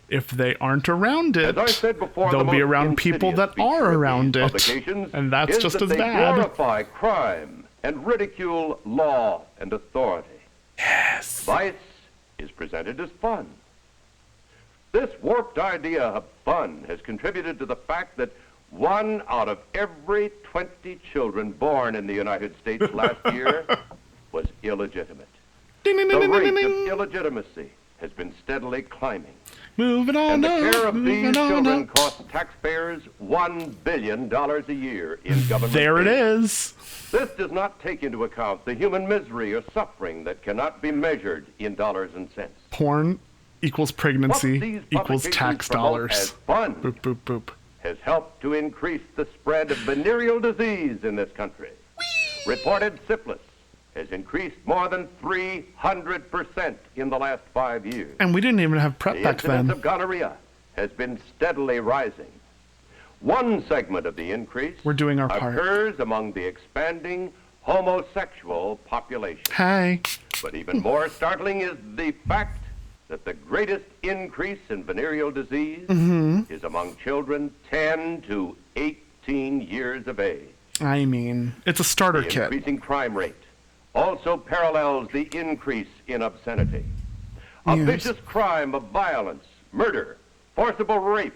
If they aren't around it, As I said before, they'll the be most around people insidious that feature are of around these it. publications And that's is just that as they bad. glorify crime and ridicule law and authority. Yes. Vice is presented as fun. This warped idea of fun has contributed to the fact that 1 out of every 20 children born in the United States last year was illegitimate. Ding, ding, ding, The ding, ding, rate ding, of ding. illegitimacy has been steadily climbing. Moving And on the care up, of these moving on children up. costs taxpayers $1 billion a year in government There it aid. is. This does not take into account the human misery or suffering that cannot be measured in dollars and cents. Porn equals What pregnancy these equals publications tax promote as dollars. fun Boop, boop, boop. has helped to increase the spread of venereal disease in this country. Reported syphilis has increased more than 300% in the last 5 years. And we didn't even have prep The back incidence then. of gonorrhea has been steadily rising. One segment of the increase We're doing our part. occurs among the expanding homosexual population. Hey. But even more startling is the fact that the greatest increase in venereal disease is among children 10 to 18 years of age. I mean, it's a starter The kit. increasing crime rate also parallels the increase in obscenity. A Yes. vicious crime of violence, murder, forcible rape,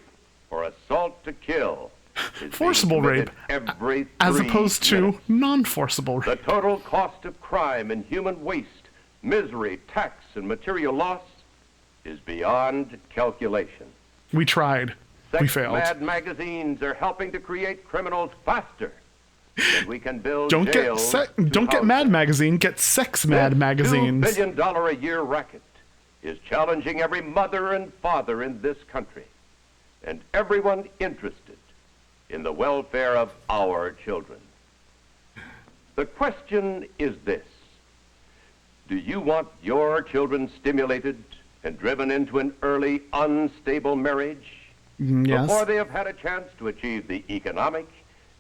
or assault to kill is being Forcible rape, committed every as 3 opposed to minutes. non-forcible The rape. total cost of crime and human waste, misery, tax, and material loss is beyond calculation. We tried. Sex We failed. mad magazines are helping to create criminals faster than we can build Don't get jails to don't get house Mad them. Magazine. Get Sex Mad This magazines. $2 billion a year racket is challenging every mother and father in this country and everyone interested in the welfare of our children. The question is this: do you want your children stimulated and driven into an early, unstable marriage Yes. before they have had a chance to achieve the economic,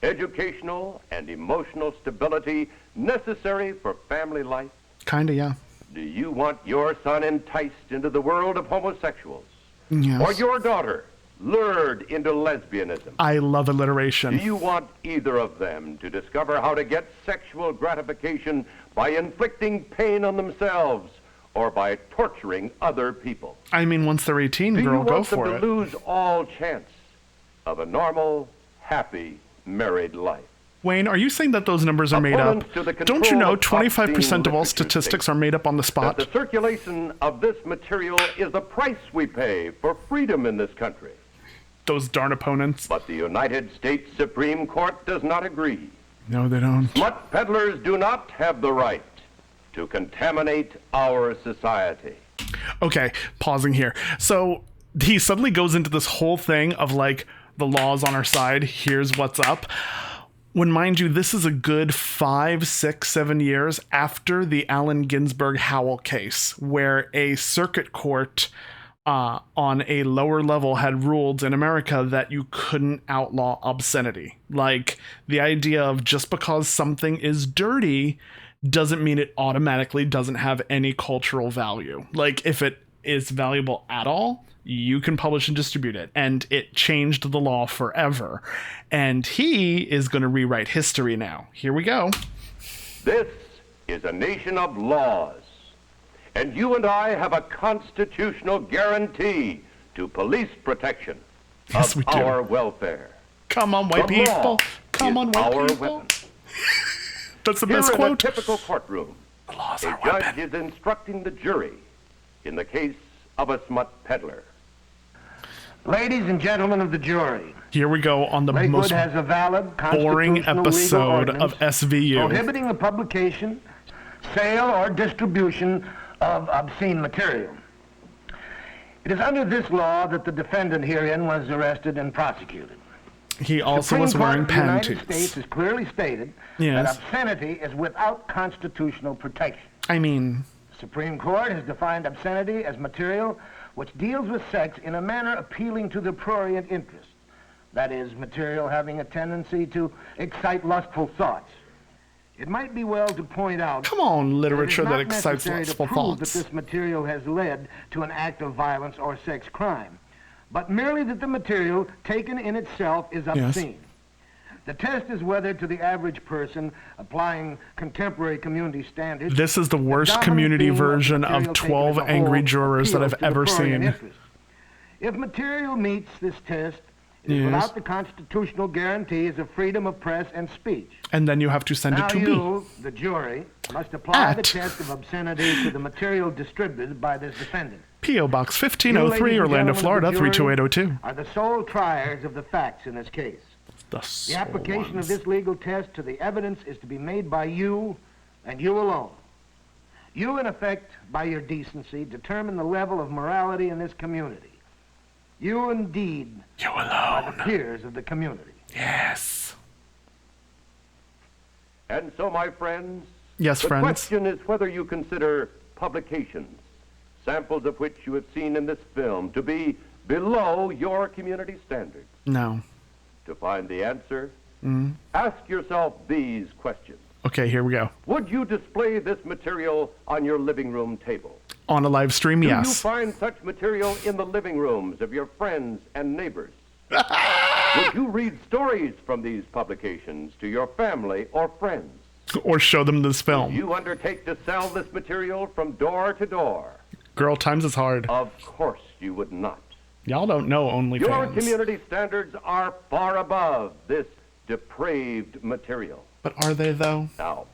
educational, and emotional stability necessary for family life? Kinda, yeah. Do you want your son enticed into the world of homosexuals? Yes. Or your daughter lured into lesbianism? I love Do alliteration. you want either of them to discover how to get sexual gratification by inflicting pain on themselves or by torturing other people? I mean, once they're 18, Do you girl, go want them for to it. lose all chance of a normal, happy, married life? Wayne, are you saying that those numbers are made up? Opponents to the Don't you control know of obscene 25% of all literature statistics state are made up on the that spot? the circulation of this material is the price we pay for freedom in this country. Those darn opponents. But the United States Supreme Court does not agree. No, they don't. Smut peddlers do not have the right to contaminate our society. Okay, pausing here. So he suddenly goes into this whole thing of like, the law's on our side, here's what's up. When, mind you, this is a good 5, 6, 7 years after the Allen Ginsberg Howell case, where a circuit court on a lower level had ruled in America that you couldn't outlaw obscenity. Like, the idea of just because something is dirty doesn't mean it automatically doesn't have any cultural value. Like, if it is valuable at all, you can publish and distribute it. And it changed the law forever. And he is going to rewrite history now. Here we go. This is a nation of laws. And you and I have a constitutional guarantee to police protection Yes, of we do. our welfare. Come on, white The law people. Come is on, white our people. weapon. That's the Here best in a quote. typical courtroom, The law's a our judge weapon. is instructing the jury in the case of a smut peddler. Ladies and gentlemen of the jury, Here we go on the Lakewood most has a valid boring constitutional legal episode ordinance of SVU. prohibiting the publication, sale, or distribution of obscene material. It is under this law that the defendant herein was arrested and prosecuted. He also Supreme was Court wearing of the United panties. States has clearly stated Yes. that obscenity is without constitutional protection. I mean, The Supreme Court has defined obscenity as material which deals with sex in a manner appealing to the prurient interest. That is, material having a tendency to excite lustful thoughts. It might be well to point out come on, literature it is that not excites necessary lustful to prove thoughts. that this material has led to an act of violence or sex crime, but merely that the material taken in itself is obscene. The test is whether, to the average person applying contemporary community standards, This is the worst dominant community theme of version material of taken 12 as a Angry whole Jurors that appeals I've to the ever prurient seen. interest. If material meets this test, it is Yes. without the constitutional guarantees of freedom of press and speech. And then you have to send Now it to me. you, the jury, must apply the At- test of obscenity to the material distributed by this defendant. P.O. Box You, 1503, ladies and Orlando, gentlemen Florida, of the jury, 32802. are the sole triers of the facts in this case. The The application of this legal test to the evidence is to be made by you and you alone. You, in effect, by your decency, determine the level of morality in this community. You, indeed, You are the alone. peers of the community. Yes. And so, my friends, Yes, the friends. question is whether you consider publications, samples of which you have seen in this film, to be below your community standards. No. To find the answer, Mm-hmm. ask yourself these questions. Okay, here we go. Would you display this material on your living room table? On a live stream, Do you yes. find such material in the living rooms of your friends and neighbors? Would you read stories from these publications to your family or friends? Or show them this Do film. you undertake to sell this material from door to door? Girl, times is hard. Of course you would not. Y'all don't know Your OnlyFans. community standards are far above this depraved material. But are they, though? Now,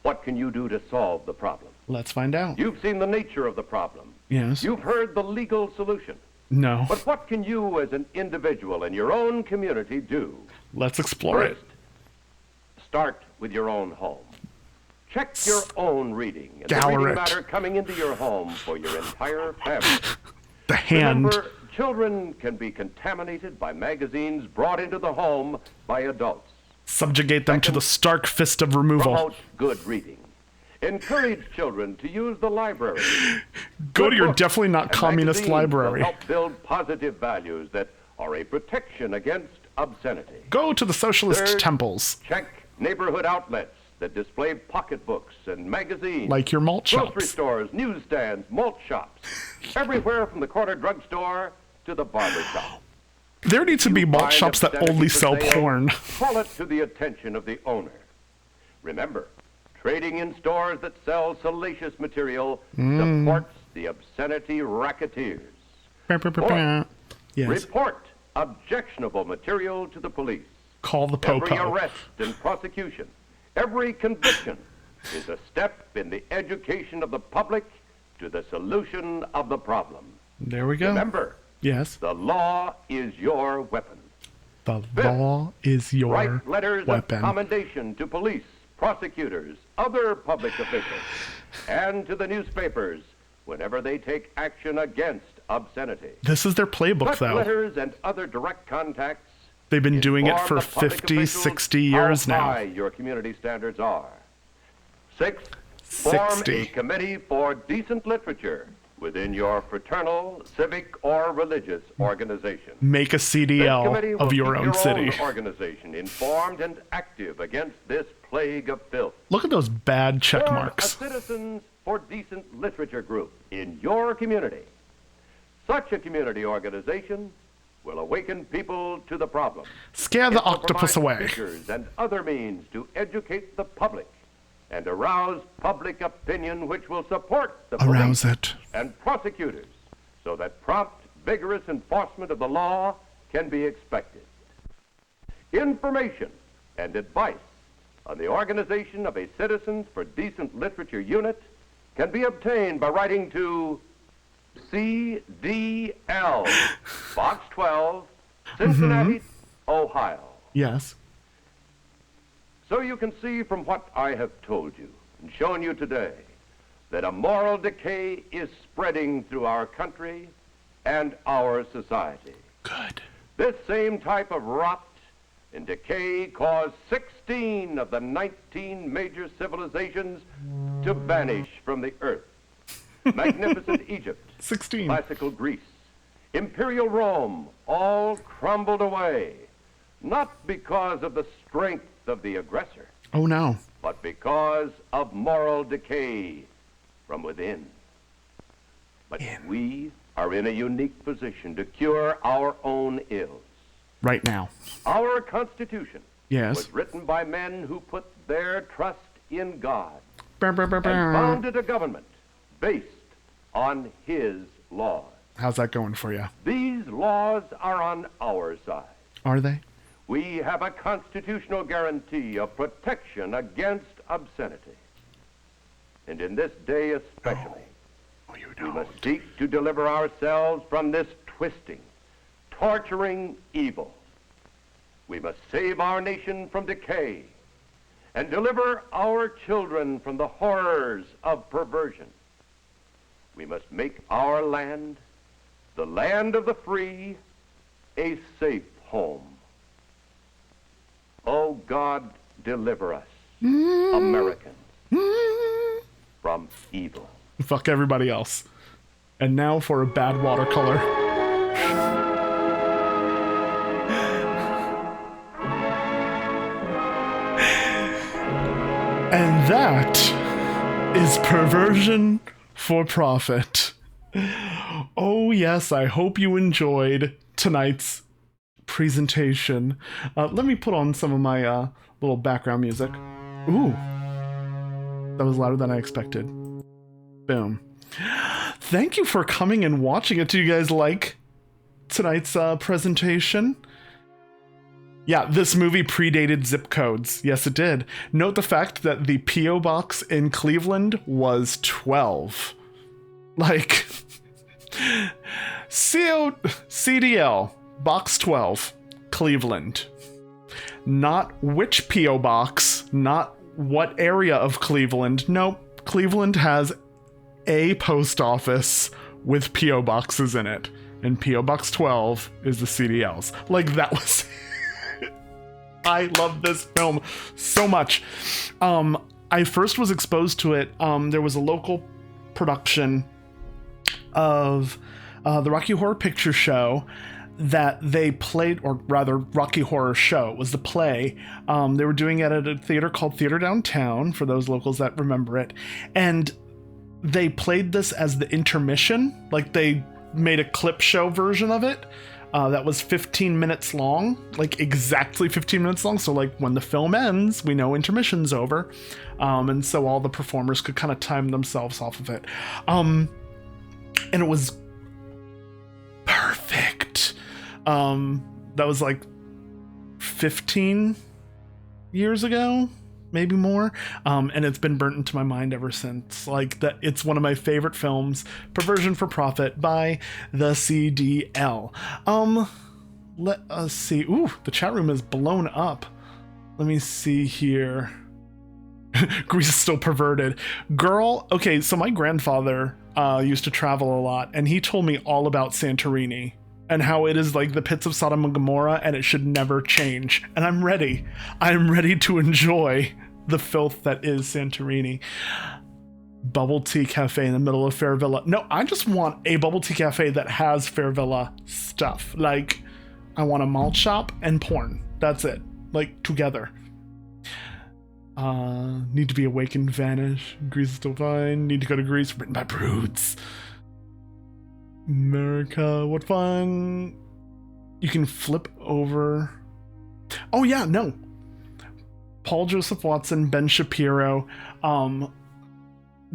what can you do to solve the problem? Let's find out. You've seen the nature of the problem. Yes. You've heard the legal solution. No. But what can you as an individual in your own community do? Let's explore it. First, start with your own home. Check your own reading and the Scour reading it. matter coming into your home for your entire family. The hand. Remember, children can be contaminated by magazines brought into the home by adults. Subjugate them to the stark fist of removal. Promote good reading. Encourage children to use the library. Go to Good your books definitely not and communist magazines library. will help build positive values that are a protection against obscenity. Go to the socialist Third, temples, Check neighborhood outlets that display pocketbooks and magazines. like your malt Grocery shops. stores, newsstands, malt shops. Everywhere from the corner drugstore to the barber shop. There needs to be malt Find shops that obscenity only for sell sale, porn. Call it to the attention of the owner. Remember, trading in stores that sell salacious material supports the obscenity racketeers. Yes. Report objectionable material to the police. Call the Every popo. arrest and prosecution, every conviction is a step in the education of the public to the solution of the problem. There we go. Remember, Yes. the law is your weapon. The Fifth, law is your Write letters weapon. of commendation to police, prosecutors, other public officials, and to the newspapers whenever they take action against obscenity. This is their playbook, Such though. letters and other direct contacts They've been doing it inform for the public 50, officials 60 years how now. high your community standards are. Sixth, form 60. a committee for decent literature within your fraternal, civic, or religious organization. Make a This committee CDL will of your keep own city. organization informed and active against this plague of filth. Look at those bad check Form marks. a Citizens for Decent Literature group in your community. Such a community organization will awaken people to the problem. Scare the It will octopus provide away. speakers and other means to educate the public and arouse public opinion, which will support the Arouse police it. and prosecutors so that prompt, vigorous enforcement of the law can be expected. Information and advice on the organization of a Citizens for Decent Literature unit can be obtained by writing to CDL, Box 12, Cincinnati, Ohio. Yes. So you can see from what I have told you and shown you today that a moral decay is spreading through our country and our society. Good. This same type of rot and decay caused 16 of the 19 major civilizations to vanish from the earth. Magnificent Egypt, 16. classical Greece, imperial Rome, all crumbled away, not because of the strength of the aggressor, Oh, no. but because of moral decay from within. But we are in a unique position to cure our own ills. Right now. Our Constitution Yes. was written by men who put their trust in God Brr, brr, brr, and brr. founded a government based on His laws. How's that going for you? These laws are on our side. Are they? We have a constitutional guarantee of protection against obscenity. And in this day especially, Oh, you we don't. must seek to deliver ourselves from this twisting, torturing evil. We must save our nation from decay and deliver our children from the horrors of perversion. We must make our land, the land of the free, a safe home. Oh God, deliver us, Americans, from evil. Fuck everybody else. And now for a bad watercolor. And that is Perversion for Profit. Oh yes, I hope you enjoyed tonight's presentation. Let me put on some of my little background music. Ooh, that was louder than I expected. Boom. Thank you for coming and watching it. Do you guys like tonight's presentation? Yeah, this movie predated zip codes. Yes, it did. Note the fact that the P.O. box in Cleveland was 12. Like, CDL, box 12, Cleveland. Not which P.O. box, not what area of Cleveland. Nope, Cleveland has a post office with P.O. boxes in it. And P.O. Box 12 is the CDLs. Like, that was... I love this film so much. I first was exposed to it. There was a local production of the Rocky Horror Picture Show that they played, or rather Rocky Horror Show was the play. They were doing it at a theater called Theater Downtown, for those locals that remember it. And they played this as the intermission. Like, they made a clip show version of it. That was 15 minutes long, like exactly 15 minutes long. So like when the film ends, we know intermission's over. And so all the performers could kind of time themselves off of it. And it was perfect. That was like 15 years ago, maybe more, and it's been burnt into my mind ever since. Like, that, it's one of my favorite films, Perversion for Profit by the CDL. Let us see. Ooh, the chat room is blown up. Let me see here. Greece is still perverted. Girl, okay, so my grandfather used to travel a lot, and he told me all about Santorini and how it is like the pits of Sodom and Gomorrah, and it should never change. And I'm ready. I'm ready to enjoy the filth that is Santorini. Bubble tea cafe in the middle of Fair Villa. No, I just want a bubble tea cafe that has Fair Villa stuff. Like, I want a malt shop and porn. That's it. Like, together. Need to be awakened, vanish. Greece is still fine. Need to go to Greece. Written by brutes. America, what fun. You can flip over. Oh yeah, no. Paul Joseph Watson, Ben Shapiro,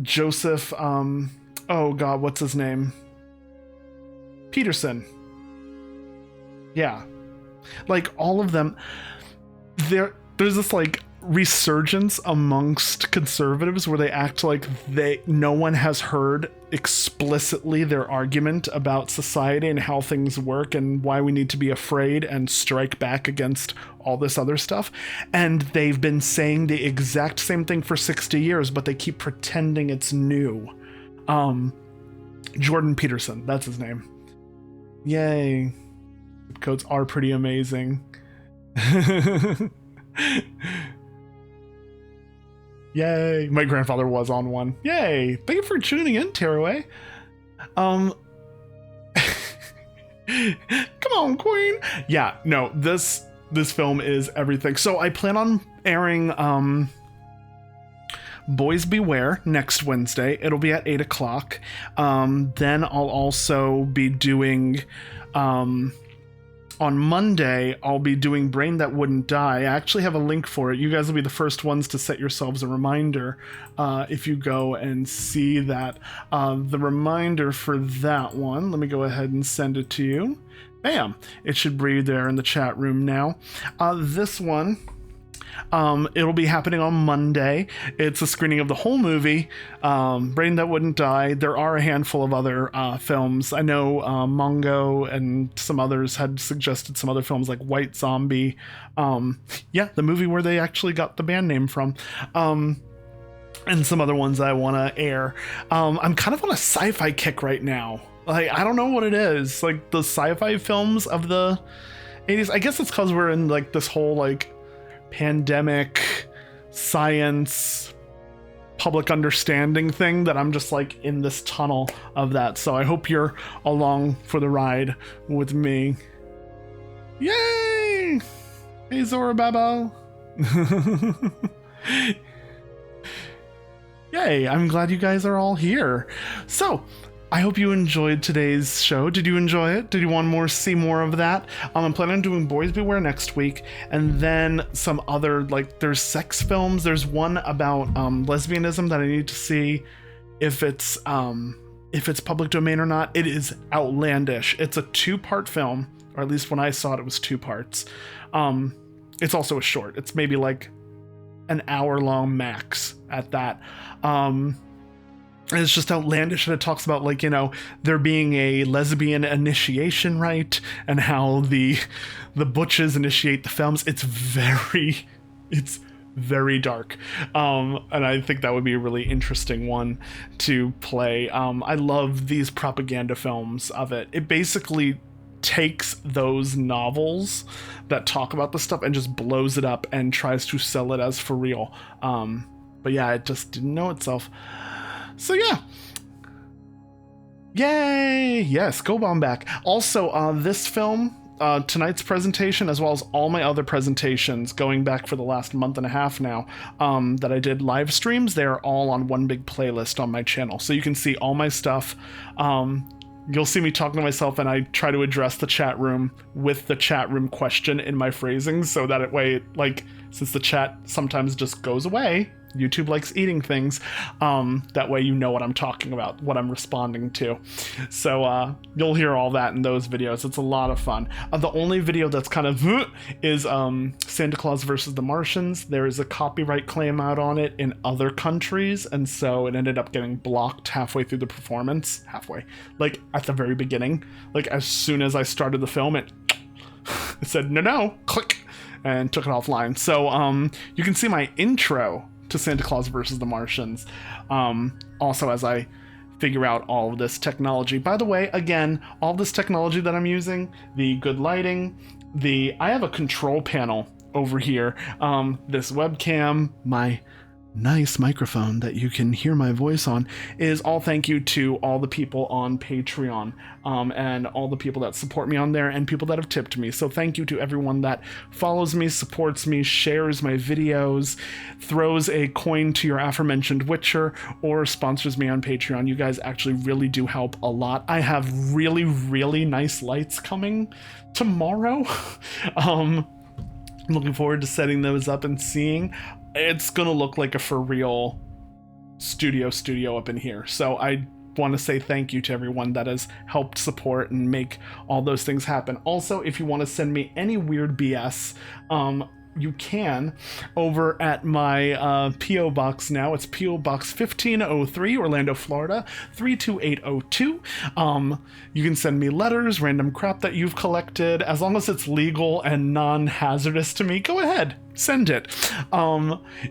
Joseph, oh god, what's his name? Peterson. Yeah. Like, all of them, there's this like resurgence amongst conservatives where they act like no one has heard explicitly their argument about society and how things work and why we need to be afraid and strike back against all this other stuff. And they've been saying the exact same thing for 60 years, but they keep pretending it's new. Jordan Peterson, that's his name. Yay. Codes are pretty amazing. Yay. My grandfather was on one. Yay. Thank you for tuning in, Tearaway. Come on, Queen. Yeah, no, this film is everything. So I plan on airing Boys Beware next Wednesday. It'll be at 8 o'clock. Then I'll also be doing on Monday, I'll be doing Brain That Wouldn't Die. I actually have a link for it. You guys will be the first ones to set yourselves a reminder if you go and see that. The reminder for that one, let me go ahead and send it to you. Bam! It should be there in the chat room now. This one, it'll be happening on Monday. It's a screening of the whole movie, Brain That Wouldn't Die. There are a handful of other films. I know Mongo and some others had suggested some other films like White Zombie. Yeah, the movie where they actually got the band name from. And some other ones I want to air. I'm kind of on a sci-fi kick right now. Like, I don't know what it is. Like, the sci-fi films of the 80s. I guess it's because we're in like this whole like pandemic science public understanding thing that I'm just like in this tunnel of that. So I hope you're along for the ride with me. Yay! Hey Zorababo. Yay, I'm glad you guys are all here. So I hope you enjoyed today's show. Did you enjoy it? Did you want see more of that? I'm planning on doing Boys Beware next week, and then some other, like, there's sex films. There's one about lesbianism that I need to see if it's public domain or not. It is outlandish. It's a 2-part film, or at least when I saw it, it was 2 parts. It's also a short. It's maybe like an hour long max at that. And it's just outlandish, and it talks about, like, you know, there being a lesbian initiation rite and how the butches initiate the femmes. It's very dark. And I think that would be a really interesting one to play. I love these propaganda films of it. It basically takes those novels that talk about the stuff and just blows it up and tries to sell it as for real. But yeah, it just didn't know itself. So yeah. Yay! Yes, go bomb back. Also, this film, tonight's presentation, as well as all my other presentations going back for the last month and a half now, that I did live streams, they're all on one big playlist on my channel. So you can see all my stuff. You'll see me talking to myself, and I try to address the chat room with the chat room question in my phrasing, so that way, like, since the chat sometimes just goes away, YouTube likes eating things. That way you know what I'm talking about, what I'm responding to. So you'll hear all that in those videos. It's a lot of fun. The only video that's kind of is Santa Claus versus the Martians. There is a copyright claim out on it in other countries, and so it ended up getting blocked halfway through the performance. Halfway. Like at the very beginning. Like as soon as I started the film, it said no, click, and took it offline. So you can see my intro to Santa Claus versus the Martians also as I figure out all of this technology. By the way, again, all this technology that I'm using, the good lighting, I have a control panel over here, this webcam, my nice microphone that you can hear my voice on, is all thank you to all the people on Patreon, and all the people that support me on there and people that have tipped me. So thank you to everyone that follows me, supports me, shares my videos, throws a coin to your aforementioned Witcher, or sponsors me on Patreon. You guys actually really do help a lot. I have really, really nice lights coming tomorrow. I'm looking forward to setting those up and seeing. It's gonna look like a for real studio up in here. So I want to say thank you to everyone that has helped support and make all those things happen. Also, if you want to send me any weird BS, you can over at my P.O. Box now. It's P.O. Box 1503, Orlando, Florida, 32802. You can send me letters, random crap that you've collected. As long as it's legal and non-hazardous to me, go ahead, send it.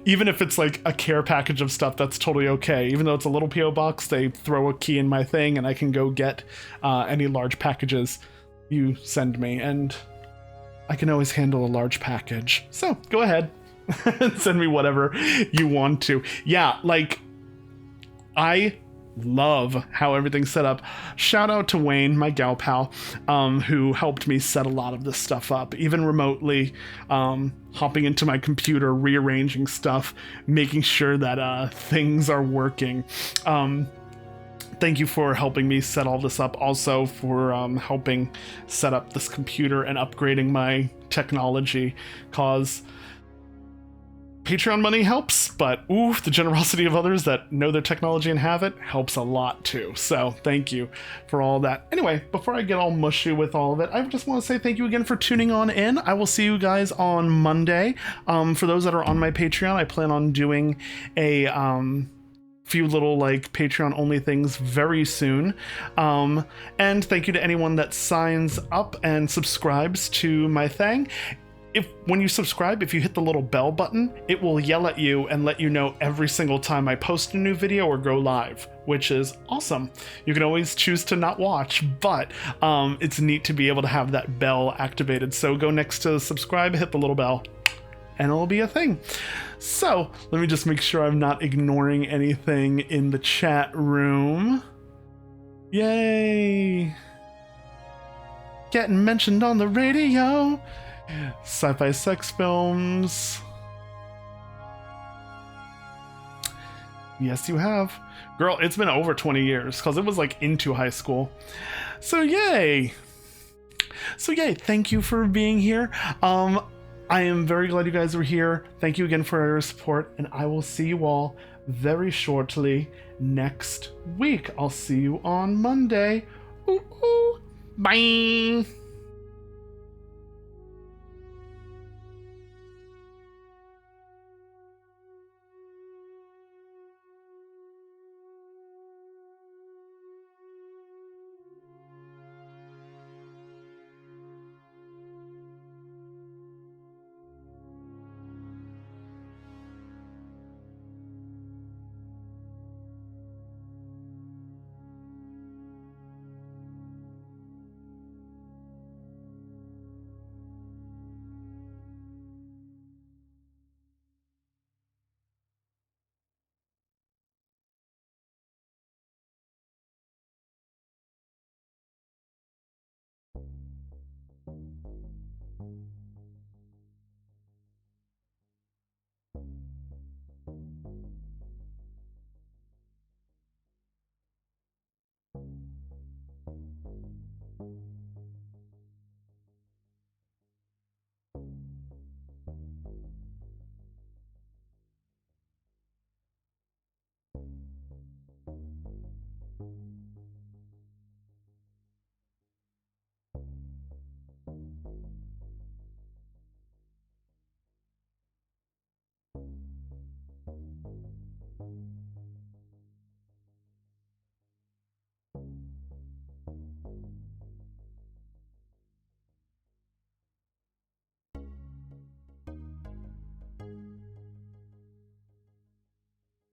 Even if it's like a care package of stuff, that's totally okay. Even though it's a little P.O. Box, they throw a key in my thing and I can go get any large packages you send me. And I can always handle a large package. So go ahead and send me whatever you want to. Yeah, like, I love how everything's set up. Shout out to Wayne, my gal pal, who helped me set a lot of this stuff up, even remotely, hopping into my computer, rearranging stuff, making sure that things are working. Thank you for helping me set all this up. Also for helping set up this computer and upgrading my technology, cause Patreon money helps, but the generosity of others that know their technology and have it helps a lot too. So thank you for all that. Anyway, before I get all mushy with all of it, I just want to say thank you again for tuning on in. I will see you guys on Monday. For those that are on my Patreon, I plan on doing a few little like Patreon only things very soon, and thank you to anyone that signs up and subscribes to my thing. When you subscribe, if you hit the little bell button, it will yell at you and let you know every single time I post a new video or go live, which is awesome. You can always choose to not watch, but it's neat to be able to have that bell activated. So go next to subscribe, hit the little bell, and it'll be a thing. So let me just make sure I'm not ignoring anything in the chat room. Yay! Getting mentioned on the radio. Sci-fi sex films. Yes, you have. Girl, it's been over 20 years because it was like into high school. So yay! Thank you for being here. I am very glad you guys were here. Thank you again for your support, and I will see you all very shortly next week. I'll see you on Monday. Bye!